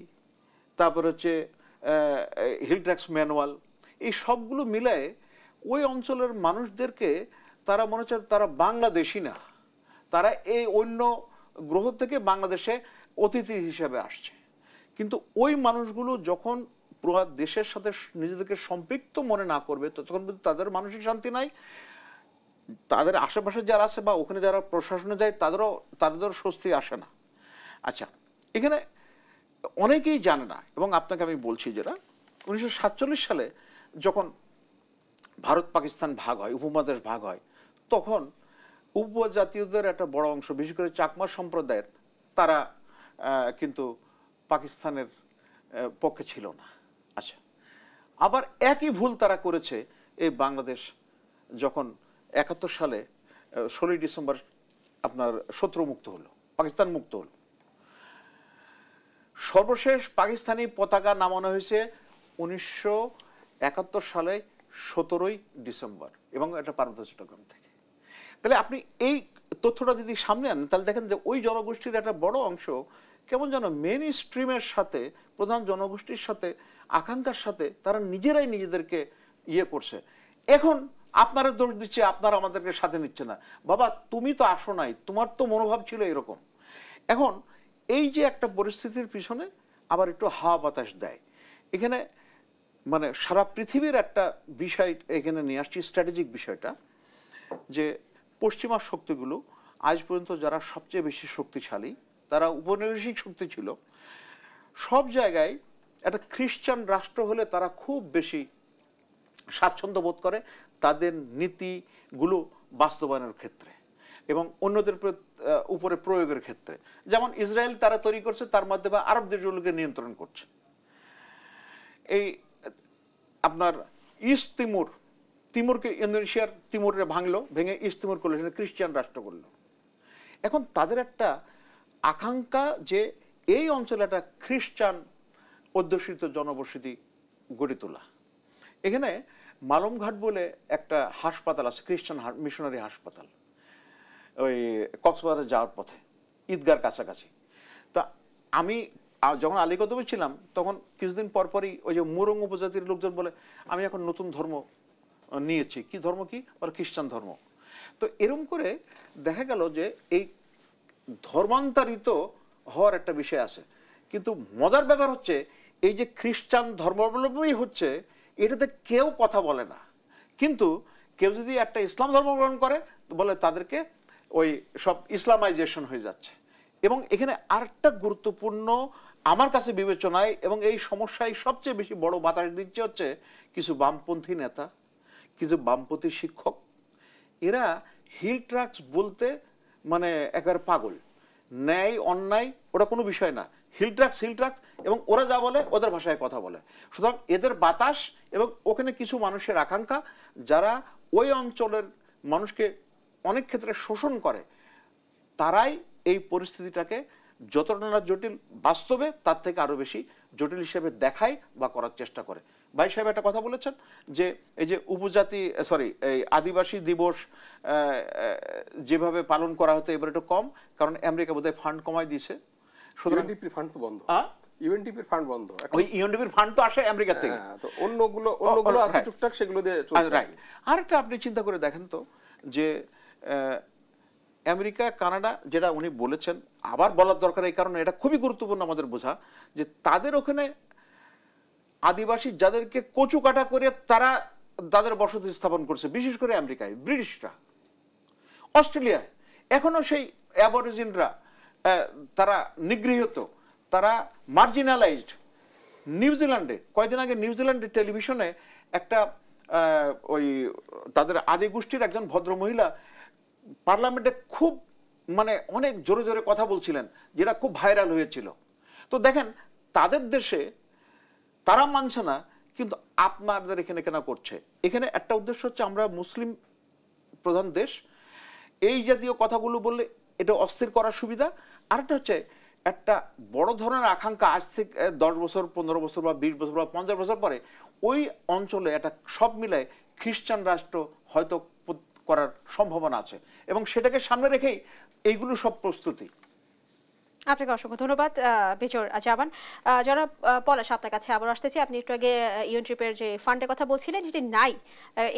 B: তারপর হচ্ছে হিলট্রাক্স ম্যানুয়াল, এই সবগুলো মিলায় ওই অঞ্চলের মানুষদেরকে তারা মনে হচ্ছে তারা বাংলাদেশি না, তারা এই অন্য গ্রহ থেকে বাংলাদেশে অতিথি হিসেবে আসছে। কিন্তু ওই মানুষগুলো যখন পুরো দেশের সাথে নিজেদেরকে সম্পৃক্ত মনে না করবে তখন তাদের মানসিক শান্তি নাই, তাদের আশেপাশে যারা আছে বা ওখানে যারা প্রশাসনে যায় তাদেরও স্বস্তি আসে না। আচ্ছা, এখানে অনেকেই জানে না, এবং আপনাকে আমি বলছি যেটা 1947 সালে যখন ভারত পাকিস্তান ভাগ হয়, উপমহাদেশ ভাগ হয়, তখন উপজাতীয়দের একটা বড় অংশ, বিশেষ করে চাকমা সম্প্রদায়ের, তারা কিন্তু পাকিস্তানের পক্ষে ছিল না। আচ্ছা, আবার একই ভুল তারা করেছে এই বাংলাদেশ যখন 71 সালে 16ই ডিসেম্বর আপনার শত্রু মুক্ত হলো, পাকিস্তান মুক্ত হলো। সর্বশেষ পাকিস্তানি পতাকা নামানো হয়েছে 1971 সালে 17ই ডিসেম্বর, এবং এটা পার্বত্য চট্টগ্রাম থেকে। তাহলে আপনি এই তথ্যটা যদি সামনে আনেন, তাহলে দেখেন যে ওই জনগোষ্ঠীর একটা বড় অংশ কেমন যেন মেইন স্ট্রিমের সাথে, প্রধান জনগোষ্ঠীর সাথে, আকাঙ্ক্ষার সাথে তারা নিজেরাই নিজেদেরকে ইয়ে করছে। এখন আপনারা দোষ দিচ্ছে, আপনারা আমাদেরকে সাথে নিচ্ছে না। বাবা, তুমি তো আসো নাই, তোমার তো মনোভাব ছিল এরকম। এখন এই যে একটা পরিস্থিতির পিছনে আবার একটু হাওয়া বাতাস দেয়, এখানে মানে সারা পৃথিবীর একটা বিষয় এখানে নিয়ে আসছি, স্ট্র্যাটেজিক বিষয়টা, যে পশ্চিমা শক্তিগুলো আজ পর্যন্ত যারা সবচেয়ে বেশি শক্তিশালী, তারা উপনিবেশিক শক্তি ছিল, সব জায়গায় একটা খ্রিস্টান রাষ্ট্র হলে তারা খুব বেশি স্বাচ্ছন্দ্য বোধ করে তাদের নীতিগুলো বাস্তবায়নের ক্ষেত্রে এবং অন্যদের উপরে প্রয়োগের ক্ষেত্রে। যেমন ইসরায়েল তারা তৈরি করছে, তার মাধ্যমে আরব দেশগুলোকে নিয়ন্ত্রণ করছে। এই আপনার ইস্ট তিমুরকে ইন্দোনেশিয়ার তিমুরে ভাঙলো, ভেঙে ইস্ট তিমুর করলো, সেটা খ্রিস্টান রাষ্ট্র করলো। এখন তাদের একটা আকাঙ্ক্ষা যে এই অঞ্চলে একটা খ্রিস্টান অধ্যুষিত জনবসতি গড়ে তোলা। এখানে মালমঘাট বলে একটা হাসপাতাল আছে, খ্রিস্টান মিশনারি হাসপাতাল, ওই কক্সবাজারে যাওয়ার পথে ঈদগার কাছাকাছি। তা আমি যখন আলীকদমে ছিলাম তখন কিছুদিন পরপরই ওই যে মুরং উপজাতির লোকজন বলে, আমি এখন নতুন ধর্ম নিয়েছি। কি ধর্ম? কি বলে? খ্রিস্টান ধর্ম। তো এরকম করে দেখা গেল যে এই ধর্মান্তরিত হওয়ার একটা বিষয় আছে। কিন্তু মজার ব্যাপার হচ্ছে এই যে খ্রিস্টান ধর্মাবলম্বী হচ্ছে, এটাতে কেউ কথা বলে না। কিন্তু কেউ যদি একটা ইসলাম ধর্ম গ্রহণ করে, বলে তাদেরকে ওই সব ইসলামাইজেশন হয়ে যাচ্ছে। এবং এখানে আরেকটা গুরুত্বপূর্ণ আমার কাছে বিবেচনায়, এবং এই সমস্যায় সবচেয়ে বেশি বড় বাতাস দিচ্ছে হচ্ছে কিছু বামপন্থী নেতা, কিছু বামপন্থী শিক্ষক। এরা হিলট্রাক্স বলতে মানে একবার পাগল। ন্যায় অন্যায় ওটা কোনো বিষয় না, হিলট্রাক্স এবং ওরা যা বলে ওদের ভাষায় কথা বলে। সুতরাং এদের বাতাস এবং ওখানে কিছু মানুষের আকাঙ্ক্ষা, যারা ওই অঞ্চলের মানুষকে অনেক ক্ষেত্রে শোষণ করে, তারাই এই পরিস্থিতিটাকে যতটা না জটিল, বাস্তবে তার থেকে আরো বেশি জটিল হিসেবে দেখায় বা করার চেষ্টা করে। ভাই সাহেব একটা কথা বলেছেন যে এই যে উপজাতি এই আদিবাসী দিবস যেভাবে পালন করা হতো এবার একটু কম, কারণ আমেরিকা বোধহয় ফান্ড কমাই দিয়েছে, সুতরাং
C: ফান্ড তো বন্ধ, ইউএনডিপির ফান্ড বন্ধ।
B: ওই ইউএনডিপির ফান্ড তো আসে আমেরিকা থেকে,
C: তো অন্যগুলো আছে টুকটাক, সেগুলো দিয়ে চলছে।
B: আরেকটা আপনি চিন্তা করে দেখেন তো যে আমেরিকা কানাডা যেটা উনি বলেছেন, আবার বলার দরকার এই কারণে এটা খুবই গুরুত্বপূর্ণ আমাদের বোঝা, যে তাদের ওখানে আদিবাসী যাদেরকে কচু কাটা করে তারা তাদের বসতি স্থাপন করছে, বিশেষ করে আমেরিকায় ব্রিটিশরা, অস্ট্রেলিয়ায় এখনো সেই অ্যাবরিজিনরা তারা নিগৃহীত, তারা মার্জিনালাইজড। নিউজিল্যান্ডে কয়েকদিন আগে নিউজিল্যান্ডের টেলিভিশনে একটা ওই তাদের আদি গোষ্ঠীর একজন ভদ্র মহিলা পার্লামেন্টে খুব মানে অনেক জোরে জোরে কথা বলছিলেন, যেটা খুব ভাইরাল হয়েছিল। তো দেখেন তাদের দেশে তারা মানছে না, কিন্তু আপনাদের এখানে কেন করছে? এখানে একটা উদ্দেশ্য হচ্ছে আমরা মুসলিম প্রধান দেশ, এই জাতীয় কথাগুলো বললে এটা অস্থির করার সুবিধা। আরেকটা হচ্ছে একটা বড় ধরনের আকাঙ্ক্ষা আজ থেকে 10 বছর 15 বছর বা 20 বছর বা 50 বছর পরে ওই অঞ্চলে একটা সব মিলায় খ্রিস্টান রাষ্ট্র হয়তো করার সম্ভাবনা আছে, এবং সেটাকে সামনে রেখেই এইগুলো সব প্রস্তুতি।
A: আপনাকে অসংখ্য ধন্যবাদ বিজয় জামান। যারা পলাশ, আপনার কাছে আবার আসতেছি। আপনি একটু আগে ইউএনডিপির যে ফান্ডের কথা বলছিলেন, যেটি নাই,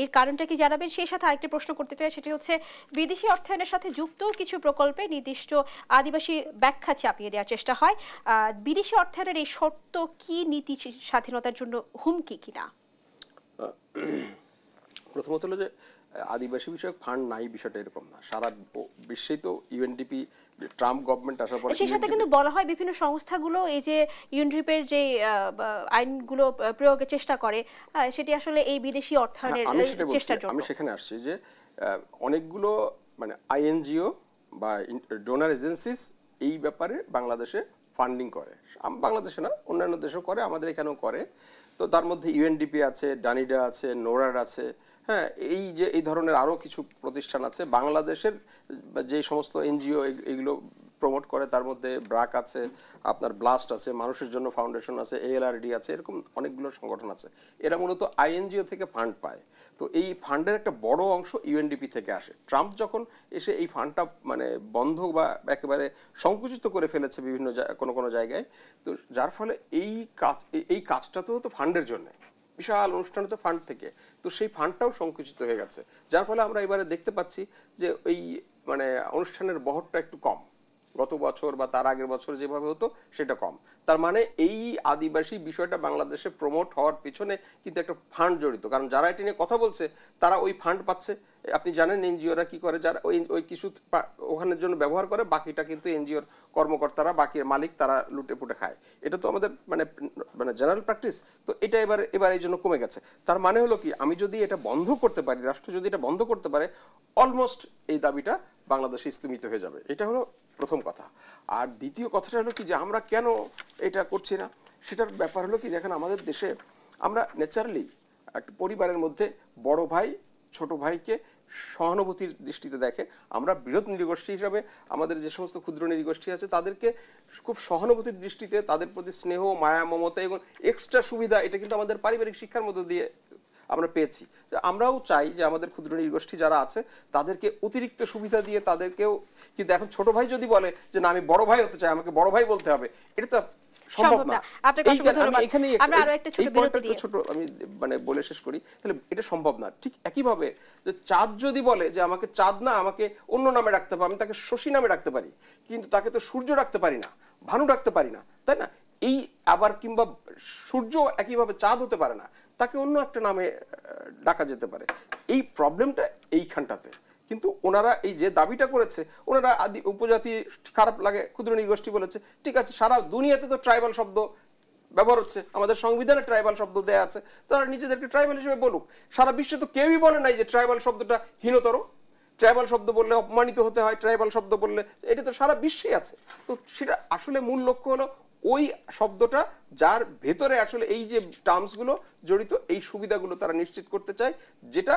A: এর কারণটা কি জানাবেন? সেই সাথে আরেকটি প্রশ্ন করতে চাই, সেটি হচ্ছে বিদেশি অর্থায়নের সাথে যুক্ত কিছু প্রকল্পে নির্দিষ্ট আদিবাসী ব্যাখ্যা চাপিয়ে দেওয়ার চেষ্টা হয়। বিদেশি অর্থায়নের এই শর্ত কি নীতি স্বাধীনতার জন্য হুমকি কিনা?
C: প্রথমত হলো যে আদিবাসী বিষয়ক ফান্ড নাই, বিষয়টা এরকম না। সারা বিশ্বেই তো ইউএনডিপি, ট্রাম্প গভর্নমেন্ট আসার পরে
A: সেই সাথে কিন্তু বলা হয় বিভিন্ন সংস্থাগুলো এই যে ইউএনডিপির যে আইনগুলো প্রয়োগের চেষ্টা করে, সেটি আসলে এই বিদেশি অর্থায়নের চেষ্টার জন্য।
C: আমি সেখানে আসছি যে অনেকগুলো মানে আইএনজিও বা ডোনার এজেন্সিস এই ব্যাপারে বাংলাদেশে ফান্ডিং করে। বাংলাদেশে না, অন্যান্য দেশেও করে, আমাদের এখানেও করে। তো তার মধ্যে ইউএনডিপি আছে, ডানিডা আছে, নোরাড আছে, হ্যাঁ, এই ধরনের আরও কিছু প্রতিষ্ঠান আছে। বাংলাদেশের যে সমস্ত এনজিও এগুলো প্রমোট করে, তার মধ্যে ব্রাক আছে, আপনার ব্লাস্ট আছে, মানুষের জন্য ফাউন্ডেশন আছে, এএলআরডি আছে, এরকম অনেকগুলো সংগঠন আছে। এরা মূলত আইএনজিও থেকে ফান্ড পায়। তো এই ফান্ডের একটা বড় অংশ ইউএনডিপি থেকে আসে। ট্রাম্প যখন এসে এই ফান্ডটা মানে বন্ধ বা একেবারে সংকুচিত করে ফেলেছে বিভিন্ন কোনো জায়গায়, তো যার ফলে এই কাজটা তো ফান্ডের জন্য, বিশাল অনুষ্ঠান তো ফান্ড থেকে, তো সেই ফান্ডটাও সংকুচিত হয়ে গেছে। যার ফলে আমরা এবারে দেখতে পাচ্ছি যে ওই মানে অনুষ্ঠানের বহরটা একটু কম, গত বছর বা তার আগের বছর যেভাবে হতো সেটা কম। তার মানে এই আদিবাসী বিষয়টা বাংলাদেশে প্রমোট হওয়ার পিছনে কিন্তু একটা ফান্ড জড়িত, কারণ যারা এটা নিয়ে কথা বলছে তারা ওই ফান্ড পাচ্ছে। আপনি জানেন এনজিওরা কি করে, যারা ওই কিছু ওখানের জন্য ব্যবহার করে, বাকিটা কিন্তু এনজিওর কর্মকর্তারা, বাকির মালিক, তারা লুটে পুটে খায়। এটা তো আমাদের মানে জেনারেল প্র্যাকটিস। তো এটা এবার এই জন্য কমে গেছে। তার মানে হলো কি, আমি যদি এটা বন্ধ করতে পারি, রাষ্ট্র যদি এটা বন্ধ করতে পারে, অলমোস্ট এই দাবিটা বাংলাদেশে স্থগিত হয়ে যাবে। এটা হলো প্রথম কথা। আর দ্বিতীয় কথাটা হলো কি, যে আমরা কেন এটা করছি না, সেটার ব্যাপার হলো কি, যেখানে আমাদের দেশে আমরা ন্যাচারালি একটা পরিবারের মধ্যে বড় ভাই ছোট ভাইকে সহানুভূতির দৃষ্টিতে দেখে। আমরা বৃহৎ নৃগোষ্ঠী হিসাবে আমাদের যে সমস্ত ক্ষুদ্র নৃগোষ্ঠী আছে তাদেরকে খুব সহানুভূতির দৃষ্টিতে, তাদের প্রতি স্নেহ, মায়া, মমতা এবং এক্সট্রা সুবিধা, এটা কিন্তু আমাদের পারিবারিক শিক্ষার মধ্য দিয়ে আমরা পেয়েছি। আমরাও চাই যে আমাদের ক্ষুদ্র নৃগোষ্ঠী যারা আছে তাদেরকে অতিরিক্ত সুবিধা দিয়ে তাদেরকেও, কিন্তু এখন ছোট ভাই যদি বলে যে না আমি বড় ভাই হতে চাই, আমাকে বড় ভাই বলতে হবে, এটা তো সম্ভব না। আমি মানে বলে শেষ করি, তাহলে এটা সম্ভব না। ঠিক একইভাবে যে চাঁদ যদি বলে যে আমাকে চাঁদ না, আমাকে অন্য নামে রাখতে হবে, আমি তাকে শশী নামে রাখতে পারি, কিন্তু তাকে তো সূর্য রাখতে পারি না, ভানু রাখতে পারি না, তাই না? এই আবার কিংবা সূর্য একইভাবে চাঁদ হতে পারে না, তাকে অন্য একটা নামে ডাকা যেতে পারে। এই প্রবলেমটা এইখানটাতে। কিন্তু ওনারা এই যে দাবিটা করেছে, ওনারা উপজাতি খারাপ লাগে, ক্ষুদ্র নৃগোষ্ঠী বলেছে, ঠিক আছে, সারা দুনিয়াতে তো ট্রাইবাল শব্দ ব্যবহার হচ্ছে, আমাদের সংবিধানে ট্রাইবাল শব্দ দেয়া আছে, তারা নিজেদেরকে ট্রাইবাল হিসেবে বলুক। সারা বিশ্বে তো কেউই বলে নাই যে ট্রাইবাল শব্দটা হীনতর, ট্রাইবাল শব্দ বললে অপমানিত হতে হয়, ট্রাইবাল শব্দ বললে, এটা তো সারা বিশ্বেই আছে। তো সেটা আসলে মূল লক্ষ্য হলো ওই শব্দটা যার ভেতরে আসলে এই যে টার্মসগুলো জড়িত, এই সুবিধাগুলো তারা নিশ্চিত করতে চায়, যেটা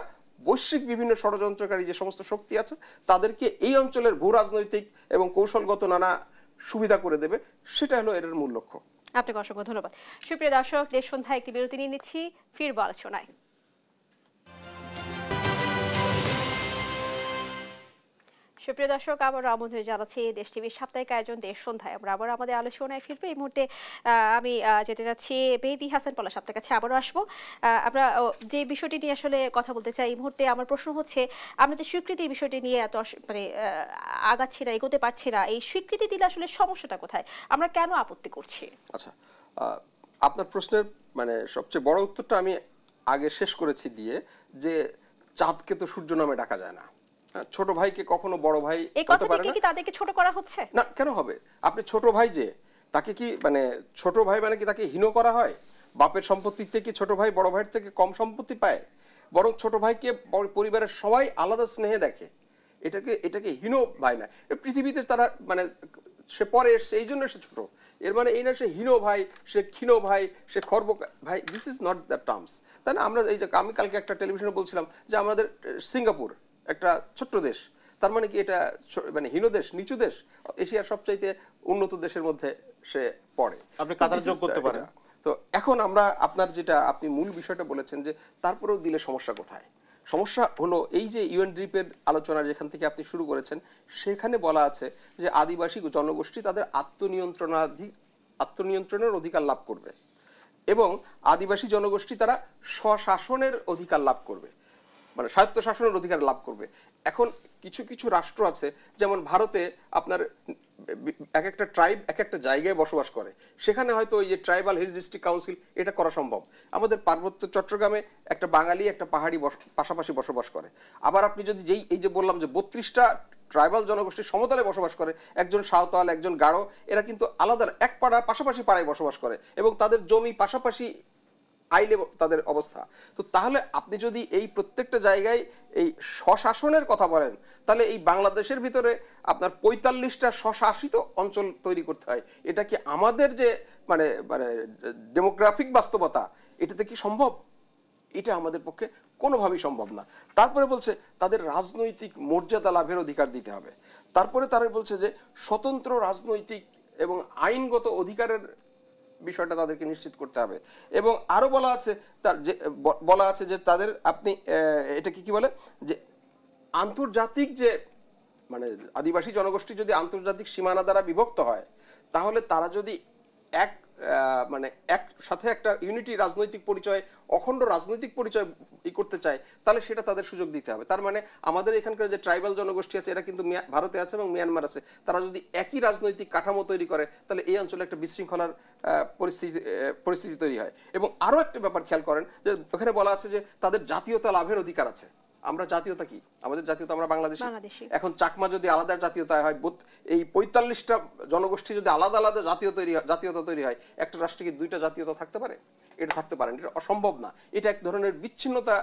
C: বৈশ্বিক বিভিন্ন ষড়যন্ত্রকারী যে সমস্ত শক্তি আছে তাদেরকে এই অঞ্চলের ভূ রাজনৈতিক এবং কৌশলগত নানা সুবিধা করে দেবে। সেটা হলো এর মূল লক্ষ্য।
A: আপনাকে অসংখ্য ধন্যবাদ। সুপ্রিয় দর্শক, দেশ সন্ধ্যায় একটি বিরতি নিয়ে নিচ্ছি, ফিরবো আলোচনায়। সুপ্রিয় দর্শক, আবার আমন্ত্রণ জানাচ্ছি দেশ টিভির সাপ্তাহিক আয়োজন দেশ সন্ধ্যায়। আমরা আবার আমাদের আলোচনায় ফিরবো। এই মুহূর্তে আমি যেতে যাচ্ছি মেহেদী হাসান পলাশ, আপনার কাছে আবারও আসবো। আমরা যে বিষয়টি নিয়ে আসলে কথা বলতে চাই এই মুহূর্তে, আমার প্রশ্ন হচ্ছে, আমরা যে স্বীকৃতির বিষয়টি নিয়ে এত মানে আগাচ্ছি না, এগোতে পারছি না, এই স্বীকৃতি দিলে আসলে সমস্যাটা কোথায়, আমরা কেন আপত্তি করছি?
C: আচ্ছা, আপনার প্রশ্নের মানে সবচেয়ে বড় উত্তরটা আমি আগে শেষ করেছি দিয়ে, যে চাঁদকে তো সূর্য নামে ডাকা যায় না। ছোট ভাইকে কখনো বড় ভাই হতে পারে না।
A: কি তাদেরকে ছোট করা হচ্ছে?
C: না, কেন হবে? আপনি ছোট ভাই, যে তাকে কি মানে ছোট ভাই মানে কি তাকে হীন করা হয়? বাপের সম্পত্তির থেকে ছোট ভাই বড় ভাইয়ের থেকে কম সম্পত্তি পায়? বরং ছোট ভাইকে পরিবারের সবাই আলাদা স্নেহে দেখে। এটাকে হীন ভাই না। পৃথিবীতে তারা মানে সে পরে এসছে এই জন্য সে ছোট, এর মানে এই না সে হীন ভাই, সে ক্ষীণ ভাই, সে খর্ব ভাই। This is not the terms, তাই না? আমরা এই যে আমি কালকে একটা টেলিভিশনে বলছিলাম যে আমাদের সিঙ্গাপুর একটা ছোট্ট দেশ, তার মানে কি এটা মানে হীন দেশ, নিচু দেশ? এশিয়ার সবচাইতে উন্নত দেশের মধ্যে সে পড়ে।
B: আপনি কাতার যোগ করতে পারেন।
C: তো এখন আমরা আপনার যেটা আপনি মূল বিষয়টা বলেছেন, যে তারপরেও দিলে সমস্যা কোথায়? সমস্যা হলো এই যে ইউএনডিপির আলোচনা যেখান থেকে আপনি শুরু করেছেন, সেখানে বলা আছে যে আদিবাসী জনগোষ্ঠী তাদের আত্মনিয়ন্ত্রণের অধিকার লাভ করবে এবং আদিবাসী জনগোষ্ঠী তারা স্বশাসনের অধিকার লাভ করবে, মানে স্বায়ত্তশাসনের অধিকার লাভ করবে। এখন কিছু কিছু রাষ্ট্র আছে, যেমন ভারতে আপনার এক একটা ট্রাইব এক একটা জায়গায় বসবাস করে, সেখানে হয়তো ওই যে ট্রাইবাল হিল ডিস্ট্রিক্ট কাউন্সিল এটা করা সম্ভব। আমাদের পার্বত্য চট্টগ্রামে একটা বাঙালি একটা পাহাড়ি পাশাপাশি বসবাস করে। আবার আপনি যদি এই যে বললাম যে 32টা ট্রাইবাল জনগোষ্ঠীর সমতলে বসবাস করে, একজন সাঁওতাল একজন গারো, এরা কিন্তু আলাদা এক পাড়া পাশাপাশি পাড়ায় বসবাস করে এবং তাদের জমি পাশাপাশি আইলে তাদের অবস্থা। তো তাহলে আপনি যদি এই প্রত্যেকটা জায়গায় এই স্বশাসনের কথা বলেন, তাহলে এই বাংলাদেশের ভিতরে আপনার 45টা স্বশাসিত অঞ্চল তৈরি করতে হয়। এটা কি আমাদের যে মানে মানে ডেমোগ্রাফিক বাস্তবতা, এটাতে কি সম্ভব? এটা আমাদের পক্ষে কোনোভাবেই সম্ভব না। তারপরে বলছে তাদের রাজনৈতিক মর্যাদা লাভের অধিকার দিতে হবে। তারপরে তারা বলছে যে স্বতন্ত্র রাজনৈতিক এবং আইনগত অধিকারের বিষয়টা তাদেরকে নিশ্চিত করতে হবে। এবং আরো বলা আছে যে তাদের আপনি এটা কি বলে যে আন্তর্জাতিক যে মানে আদিবাসী জনগোষ্ঠী যদি আন্তর্জাতিক সীমানা দ্বারা বিভক্ত হয়, তাহলে তারা যদি এক সাথে একটা ইউনিটি রাজনৈতিক পরিচয়, অখণ্ড রাজনৈতিক পরিচয় করতে চায়, তাহলে সেটা তাদের সুযোগ দিতে হবে। তার মানে আমাদের এখানকার যে ট্রাইবাল জনগোষ্ঠী আছে, এরা কিন্তু ভারতে আছে এবং মিয়ানমার আছে, তারা যদি একই রাজনৈতিক কাঠামো তৈরি করে, তাহলে এই অঞ্চলে একটা বিশৃঙ্খলার পরিস্থিতি তৈরি হয়। এবং আরো একটা ব্যাপার খেয়াল করেন, যে ওখানে বলা আছে যে তাদের জাতীয়তা লাভের অধিকার আছে। আমরা জাতীয়তা কি? আমাদের জাতীয়তা আমরা বাংলাদেশী। এখন চাকমা যদি আলাদা জাতীয়তা হয়, এই 45টা জনগোষ্ঠী যদি আলাদা আলাদা জাতীয়তা তৈরি হয়, একটা রাষ্ট্রে কি 2টা জাতীয়তা থাকতে পারে? এটা থাকতে পারে না, এটা অসম্ভব না। এটা এক ধরনের বিচ্ছিন্নতা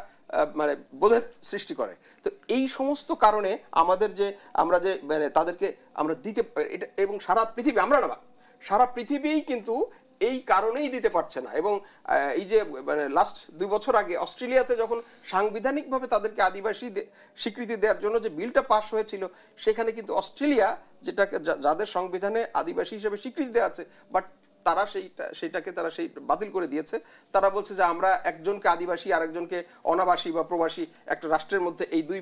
C: মানে বোধের সৃষ্টি করে। তো এই সমস্ত কারণে আমাদের যে আমরা যে মানে তাদেরকে আমরা দিতে এটা, এবং সারা পৃথিবী আমরা না, সারা পৃথিবীই কিন্তু এই কারণেই দিতে পারছে না। এবং এই যে মানে লাস্ট 2 বছর আগে অস্ট্রেলিয়াতে যখন সাংবিধানিকভাবে তাদেরকে আদিবাসী স্বীকৃতি দেওয়ার জন্য যে বিলটা পাস হয়েছিল, সেখানে কিন্তু অস্ট্রেলিয়া যেটাকে যাদের সংবিধানে আদিবাসী হিসেবে স্বীকৃতি দেওয়া আছে, বাট তারা সেইটাকে তারা বাতিল করে দিয়েছে। তারা বলছে যে আমরা একজনকে আদিবাসী আর একজনকে অনাবাসী বা প্রবাসী একটা রাষ্ট্রের মধ্যে এই দুই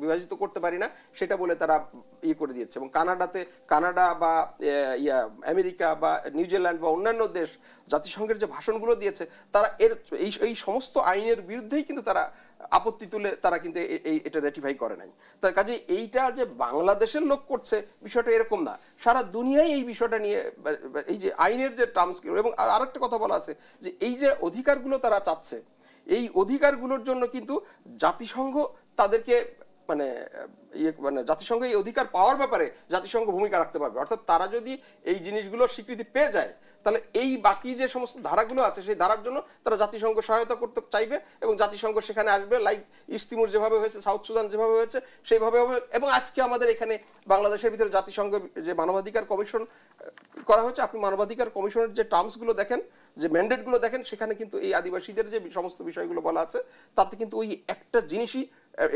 C: বিভাজিত করতে পারি না, সেটা বলে তারা করে দিয়েছে। এবং কানাডা বা আমেরিকা বা নিউজিল্যান্ড বা অন্যান্য দেশ জাতিসংঘের যে ভাষণগুলো দিয়েছে, তারা এই সমস্ত আইনের বিরুদ্ধেই কিন্তু তারা আপত্তি তুলে তারা কিন্তু এটা রেটিফাই করে নাই। তার কাজে এইটা যে বাংলাদেশের লোক করছে বিষয়টা এরকম না, সারা দুনিয়ায় এই বিষয়টা নিয়ে এই যে আইনের যে টার্মস। এবং আরেকটা কথা বলা আছে যে এই যে অধিকারগুলো তারা চাচ্ছে, এই অধিকারগুলোর জন্য কিন্তু জাতিসংঘ তাদেরকে মানে জাতিসংঘ এই অধিকার পাওয়ার ব্যাপারে জাতিসংঘ ভূমিকা রাখতে পারবে। অর্থাৎ তারা যদি এই জিনিসগুলোর স্বীকৃতি পেয়ে যায়, তাহলে এই বাকি যে সমস্ত ধারাগুলো আছে সেই ধারার জন্য তারা জাতিসংঘ সহায়তা করতে চাইবে এবং জাতিসংঘ সেখানে আসবে। লাইক ইস্ট তিমুর যেভাবে হয়েছে, সাউথ সুদান যেভাবে হয়েছে সেইভাবে হবে। এবং আজকে আমাদের এখানে বাংলাদেশের ভিতরে জাতিসংঘের যে মানবাধিকার কমিশন করা হয়েছে, আপনি মানবাধিকার কমিশনের যে টার্মসগুলো দেখেন, যে ম্যান্ডেটগুলো দেখেন, সেখানে কিন্তু এই আদিবাসীদের যে সমস্ত বিষয়গুলো বলা আছে, তাতে কিন্তু ওই একটা জিনিসই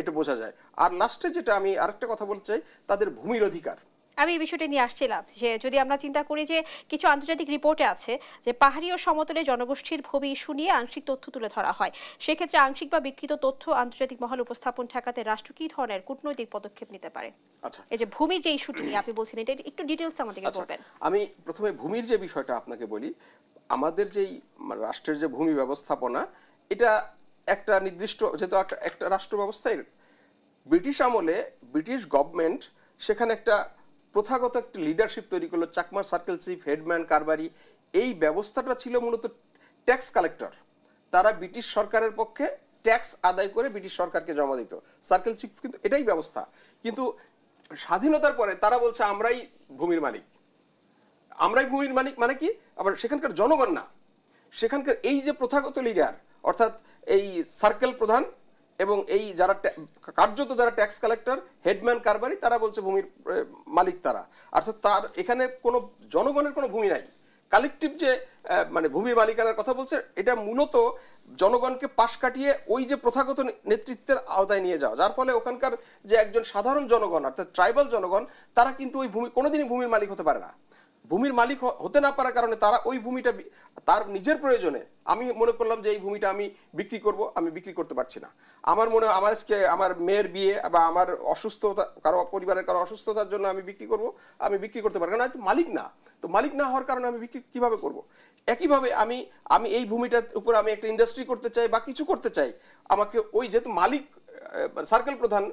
C: এটা বোঝা যায়। আর লাস্টে যেটা আমি আরেকটা কথা বলতে চাই, তাদের ভূমির অধিকার।
A: আমি এই বিষয়টা নিয়ে আসছিলাম যে যদি আমরা চিন্তা করি যে কিছু আন্তর্জাতিক রিপোর্টে আছে যে পাহাড়ি ও সমতলে জনগোষ্ঠীর ভূমি ইস্যু নিয়ে আংশিক তথ্য তুলে ধরা হয়, সেক্ষেত্রে আংশিক বা বিকৃত তথ্য আন্তর্জাতিক মহল উপস্থাপন ঠেকাতে রাষ্ট্র কি ধরনের কূটনৈতিক পদক্ষেপ নিতে পারে?
C: আচ্ছা,
A: এই যে ভূমির যে ইস্যুটি নিয়ে আপনি বলছেন, এটা একটু ডিটেইলস আমাদেরকে বলবেন।
C: আমি প্রথমে ভূমির যে বিষয়টা আপনাকে বলি। আমাদের যেই রাষ্ট্রের যে ভূমি ব্যবস্থাপনা, এটা একটা নির্দিষ্ট, যেহেতু একটা রাষ্ট্র ব্যবস্থায় ব্রিটিশ আমলে ব্রিটিশ গভর্নমেন্ট সেখানে একটা প্রথাগত একটা লিডারশিপ তৈরি করলো, চাকমা সার্কেল চিফ, হেডম্যান, কারবারি। এই ব্যবস্থাটা ছিল মূলত ট্যাক্স কালেক্টর। তারা ব্রিটিশ সরকারের পক্ষে ট্যাক্স আদায় করে ব্রিটিশ সরকারকে জমা দিত। সার্কেল চিফ কিন্তু এটাই ব্যবস্থা। কিন্তু স্বাধীনতার পরে তারা বলছে আমরাই ভূমির মালিক। আমরাই ভূমির মালিক মানে কি? আবার সেখানকার জনগণ না, সেখানকার এই যে প্রথাগত লিডার, অর্থাৎ এই সার্কেল প্রধান এবং এই যারা কার্যত যারা ট্যাক্স কালেক্টর, হেডম্যান, কারবারি, তারা বলছে ভূমির মালিক তারা। অর্থাৎ তার এখানে কোনো জনগণের কোনো ভূমি নাই। কালেকটিভ যে মানে ভূমির মালিকানার কথা বলছে, এটা মূলত জনগণকে পাশ কাটিয়ে ওই যে প্রথাগত নেতৃত্বের আওতায় নিয়ে যাওয়া, যার ফলে ওখানকার যে একজন সাধারণ জনগণ অর্থাৎ ট্রাইবাল জনগণ, তারা কিন্তু ওই ভূমি কোনোদিনই ভূমির মালিক হতে পারে না। ভূমির মালিক হতে না পারার কারণে তারা ওই ভূমিটা তার নিজের প্রয়োজনে, আমি মনে করলাম যে এই ভূমিটা আমি বিক্রি করব, আমি বিক্রি করতে পারছি না। আমার মনে আমার মেয়ের বিয়ে বা আমার অসুস্থতা, কারো পরিবারের কারো অসুস্থতার জন্য আমি বিক্রি করব, আমি বিক্রি করতে পারি, কারণ আমি মালিক না। তো মালিক না হওয়ার কারণে আমি বিক্রি কিভাবে করব? একইভাবে আমি এই ভূমিটার উপর আমি একটা ইন্ডাস্ট্রি করতে চাই বা কিছু করতে চাই, আমাকে ওই যেহেতু মালিক সার্কেল প্রধান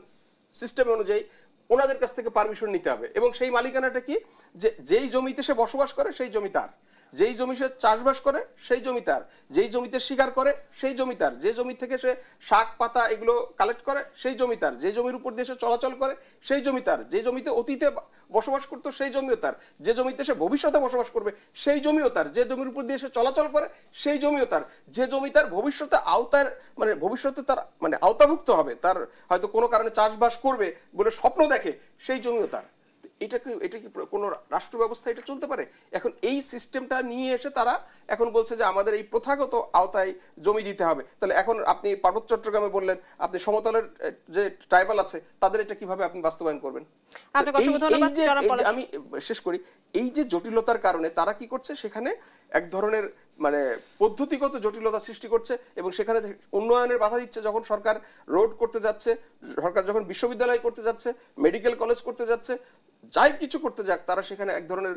C: সিস্টেম অনুযায়ী ওনাদের কাছ থেকে পারমিশন নিতে হবে। এবং সেই মালিকানাটা কি? যে যেই জমিতে সে বসবাস করে সেই জমি তার, যেই জমি সে চাষবাস করে সেই জমি তার, যেই জমিতে শিকার করে সেই জমি তার, যে জমি থেকে সে শাক পাতা এগুলো কালেক্ট করে সেই জমি তার, যে জমির উপর দিয়ে সে চলাচল করে সেই জমি তার, যে জমিতে অতীতে বসবাস করতো সেই জমিও তার, যে জমিতে সে ভবিষ্যতে বসবাস করবে সেই জমিও তার, যে জমির উপর দিয়ে সে চলাচল করে সেই জমিও তার, যে জমি তার ভবিষ্যতে আওতার মানে ভবিষ্যতে তার মানে আওতাভুক্ত হবে, তার হয়তো কোনো কারণে চাষবাস করবে বলে স্বপ্ন দেখে সেই জমিও তার। এটা কি কোনো রাষ্ট্র ব্যবস্থা এটা চলতে পারে? এখন এই সিস্টেমটা নিয়ে এসে তারা এখন বলছে যে আমাদের এই প্রথাগত আওতায় জমি দিতে হবে। তাহলে এখন আপনি পার্বত্য চট্টগ্রামে বললেন, আপনি সমতলের যে ট্রাইবাল আছে তাদের এটা কিভাবে আপনি বাস্তবায়ন করবেন? আমি শেষ করি। এই যে জটিলতার কারণে তারা কি করছে, সেখানে এক ধরনের মানে পদ্ধতিগত জটিলতা সৃষ্টি করছে এবং সেখানে উন্নয়নের বাধা দিচ্ছে। যখন সরকার রোড করতে যাচ্ছে, সরকার যখন বিশ্ববিদ্যালয় করতে যাচ্ছে, মেডিকেল কলেজ করতে যাচ্ছে, যাই কিছু করতে যাক, তারা সেখানে এক ধরনের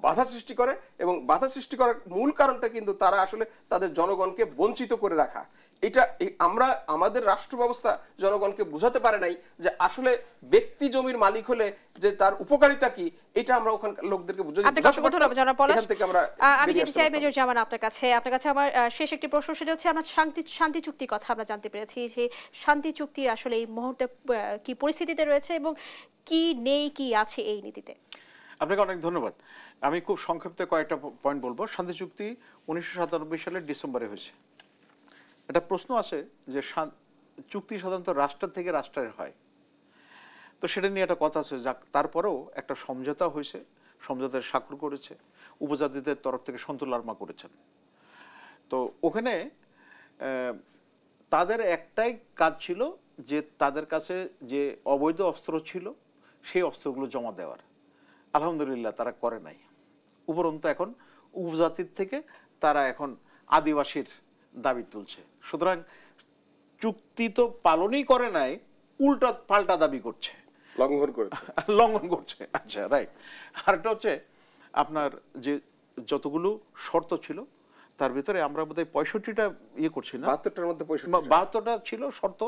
C: বাধা সৃষ্টি করে। এবং বাধা সৃষ্টি করার মূল কারণটা কিন্তু তারা আসলে তাদের জনগণকে বঞ্চিত করে রাখা। এটা আমরা আমাদের রাষ্ট্র ব্যবস্থা জনগণকে বোঝাতে পারে নাই যে আসলে ব্যক্তি জমির মালিক হলে যে তার উপকারিতা কি, এটা আমরা ওখানকার লোকদেরকে বুঝাতে
A: আমি যেতে চাই মেজর জামান আপনার কাছে আমার শেষ একটি প্রশ্ন, সেটা হচ্ছে আমরা শান্তি চুক্তির কথা আমরা জানতে পেরেছি যে শান্তি চুক্তি আসলে এই মুহূর্তে কি পরিস্থিতিতে রয়েছে এবং কি নেই কি আছে এই নীতিতে?
B: আপনাকে অনেক ধন্যবাদ। আমি খুব সংক্ষেপে কয়েকটা পয়েন্ট বলবো। শান্তি চুক্তি 1997 সালের ডিসেম্বরে হয়েছে। একটা প্রশ্ন আছে যে চুক্তি সাধারণত রাষ্ট্র থেকে রাষ্ট্রের হয়, তো সেটা নিয়ে একটা কথা আছে। তারপরেও একটা সমঝোতা হয়েছে, সমঝোতার স্বাক্ষর করেছে, উপজাতিদের তরফ থেকে সন্তু লারমা করেছেন। তো ওখানে তাদের একটাই কাজ ছিল যে তাদের কাছে যে অবৈধ অস্ত্র ছিল সেই অস্ত্রগুলো জমা দেওয়ার। আলহামদুলিল্লাহ তারা করে নাই। উপরন্তু এখন উপজাতির থেকে তারা এখন আদিবাসীর দাবি তুলছে। সুতরাং চুক্তি তো পালনই করে নাই, উল্টা পাল্টা দাবি করছে, লঙ্ঘন করছে। আচ্ছা, রাইট। আরেকটা হচ্ছে আপনার যে যতগুলো শর্ত ছিল তার ভিতরে আমরা বোধহয় 65টা করছি না,
C: 72টার মধ্যে
B: 72টা ছিল শর্ত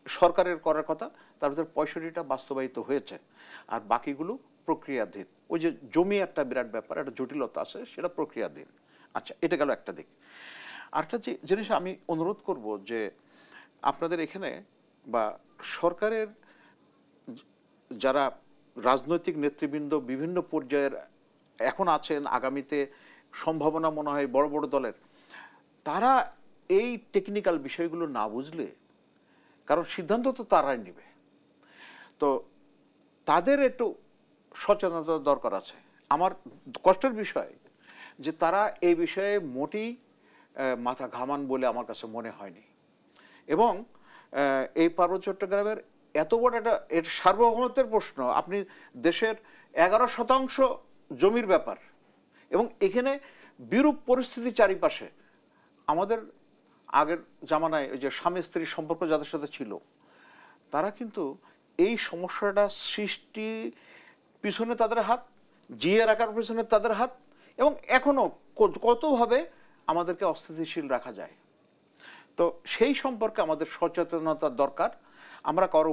B: সরকারের করার কথা, তার ভিতরে 65টা বাস্তবায়িত হয়েছে আর বাকিগুলো প্রক্রিয়াধীন। ওই যে জমি একটা বিরাট ব্যাপার, একটা জটিলতা আছে, সেটা প্রক্রিয়াধীন। আচ্ছা, এটা গেল একটা দিক। আরেকটা যে জিনিস আমি অনুরোধ করব যে আপনাদের এখানে বা সরকারের যারা রাজনৈতিক নেতৃবৃন্দ বিভিন্ন পর্যায়ের এখন আছেন, আগামীতে সম্ভাবনা মনে হয় বড় বড় দলের, তারা এই টেকনিক্যাল বিষয়গুলো না বুঝলে, কারণ সিদ্ধান্ত তো তারাই নেবে, তো তাদের একটু সচেতনতা দরকার আছে। আমার কষ্টের বিষয় যে তারা এই বিষয়ে মোটেই মাথা ঘামান বলে আমার কাছে মনে হয়নি। এবং এই পার্বত্য চট্টগ্রামের এত বড় একটা এর সার্বভৌমত্বের প্রশ্ন, আপনি দেশের 11% জমির ব্যাপার, এবং এখানে বিরূপ পরিস্থিতি চারিপাশে। আমাদের আগের জামানায় ওই যে স্বামী স্ত্রীর সম্পর্ক যাদের সাথে ছিল, তারা কিন্তু এই সমস্যাটা সৃষ্টি পিছনে তাদের হাত, জিয়ে রাখার পিছনে তাদের হাত, এবং এখনো কতভাবে আমাদেরকে অস্থিতিশীল রাখা যায়। তো সেই সম্পর্কে আমাদের সচেতনতার দরকার। আমরা কারো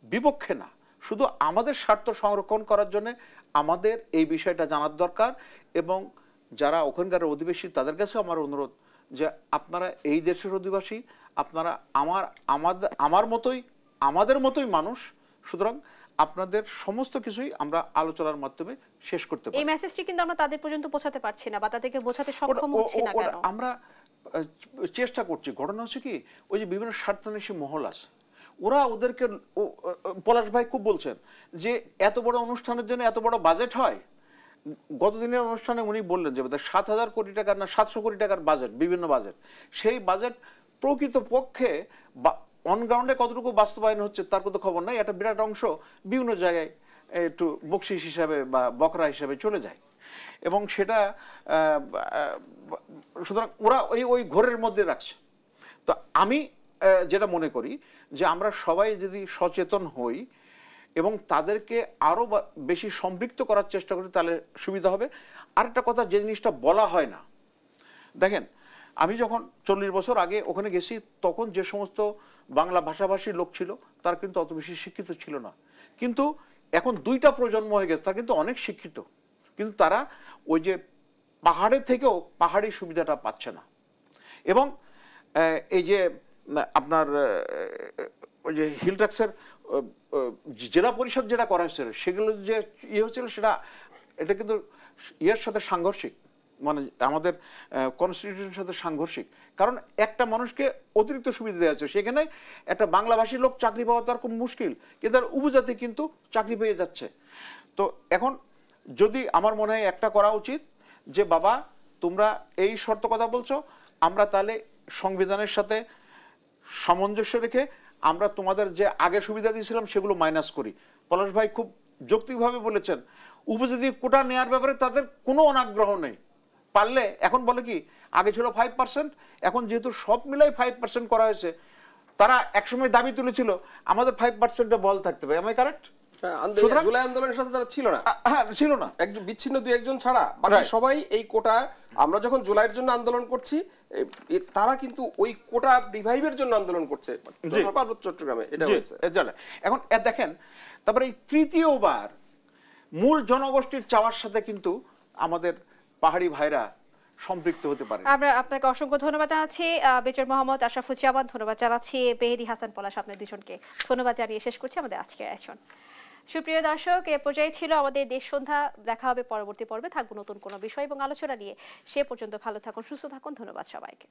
B: বিপক্ষে না, শুধু আমাদের স্বার্থ সংরক্ষণ করার জন্য আমাদের এই বিষয়টা জানার দরকার। এবং যারা ওখানকার অধিবাসী তাদের কাছে আমার অনুরোধ যে আপনারা এই দেশের অধিবাসী, আপনারা আমাদের মতোই মানুষ, সুতরাং আপনাদের সমস্ত কিছুই আমরা আলোচনার মাধ্যমে শেষ করতে পারি।
A: এই মেসেজটি কিন্তু আমরা তাদের পর্যন্ত পৌঁছাতে পারছি না, বা তাদেরকে বোঝাতে সক্ষম হচ্ছি না কেন?
B: আমরা চেষ্টা করছি। ঘটনা হচ্ছে কি, ওই যে বিভিন্ন স্বার্থান্বেষী মহল আছে, ওরা ওদেরকে, পলাশ ভাই খুব বলছেন যে এত বড় অনুষ্ঠানের জন্য এত বড় বাজেট হয়। গতদিনের অনুষ্ঠানে উনি বললেন যে 7,000 কোটি টাকার না 700 কোটি টাকার বাজেট, বিভিন্ন বাজেট। সেই বাজেট প্রকৃত পক্ষে অন গ্রাউন্ডে কতটুকু বাস্তবায়ন হচ্ছে তার কোনো খবর নাই। একটা বিরাট অংশ বিভিন্ন জায়গায় একটু বকশিস হিসাবে বা বকরা হিসাবে চলে যায়, এবং সেটা সুতরাং ওরা ওই ঘোরের মধ্যে রাখছে। তো আমি যেটা মনে করি যে আমরা সবাই যদি সচেতন হই এবং তাদেরকে আরও বেশি সম্পৃক্ত করার চেষ্টা করি, তাহলে সুবিধা হবে। আরেকটা কথা, যে জিনিসটা বলা হয় না, দেখেন আমি যখন 40 বছর আগে ওখানে গেছি, তখন যে সমস্ত বাংলা ভাষাভাষী লোক ছিল তারা কিন্তু অত বেশি শিক্ষিত ছিল না। কিন্তু এখন 2টা প্রজন্ম হয়ে গেছে, তারা কিন্তু অনেক শিক্ষিত, কিন্তু তারা ওই যে পাহাড়ের থেকেও পাহাড়ি সুবিধাটা পাচ্ছে না। এবং এই যে আপনার ওই যে হিল ট্যাক্সের জেলা পরিষদ যেটা করা হয়েছিল, সেগুলো যে হচ্ছিল এটা কিন্তু ইয়ের সাথে সাংঘর্ষিক, মানে আমাদের কনস্টিটিউশনের সাথে সাংঘর্ষিক। কারণ একটা মানুষকে অতিরিক্ত সুবিধা দেওয়া হচ্ছে, সেখানে একটা বাংলাভাষী লোক চাকরি পাওয়া তার খুব মুশকিল, কিন্তু তার উপজাতি কিন্তু চাকরি পেয়ে যাচ্ছে। তো এখন যদি আমার মনে হয় একটা করা উচিত যে বাবা তোমরা এই শর্ত কথা বলছো, আমরা তাহলে সংবিধানের সাথে সামঞ্জস্য রেখে আমরা তোমাদের যে আগে সুবিধা দিয়েছিলাম সেগুলো মাইনাস করি। পলাশ ভাই খুব যৌক্তিকভাবে বলেছেন, উপজাতি কোটা নেওয়ার ব্যাপারে তাদের কোনো অনাগ্রহ নেই। পারলে এখন বলে কি, আগে ছিল 5%, এখন যেহেতু সব মিলাই 5% করা হয়েছে, তারা একসময় দাবি তুলেছিল আমাদের 5% বল থাকতে হবে। আমি কারেক্ট?
C: জুলাই আন্দোলনের সাথে তারা ছিল না।
B: হ্যাঁ, ছিল না,
C: একজন বিচ্ছিন্ন 2-1 জন ছাড়া বাকি সবাই এই কোটা। আমরা যখন জুলাইয়ের জন্য আন্দোলন করছি, তারা কিন্তু ওই কোটা রিভাইভের জন্য আন্দোলন করছে পার্বত্য চট্টগ্রামে। এটা হয়েছে।
B: এখন দেখেন, তারপরে এই তৃতীয়বার মূল জনগোষ্ঠীর চাওয়ার সাথে কিন্তু আমাদের পাহাড়ি ভাইরা সম্পৃক্ত হতে পারে।
A: আমরা আপনাকে অসংখ্য ধন্যবাদ জানাচ্ছি। বেচর মোহাম্মদ, আশরাফুজ্জামান, ধন্যবাদ জানাচ্ছি। মেহেদী হাসান, পলাশ, আপনার দুজনকে ধন্যবাদ জানিয়ে শেষ করছি আমাদের আজকের আয়োজন। সুপ্রিয় দর্শক, এ পর্যায়ে ছিল আমাদের দেশ সন্ধ্যা। দেখা হবে পরবর্তী পর্বে, থাকবো নতুন কোনো বিষয় এবং আলোচনা নিয়ে। সে পর্যন্ত ভালো থাকুন, সুস্থ থাকুন। ধন্যবাদ সবাইকে।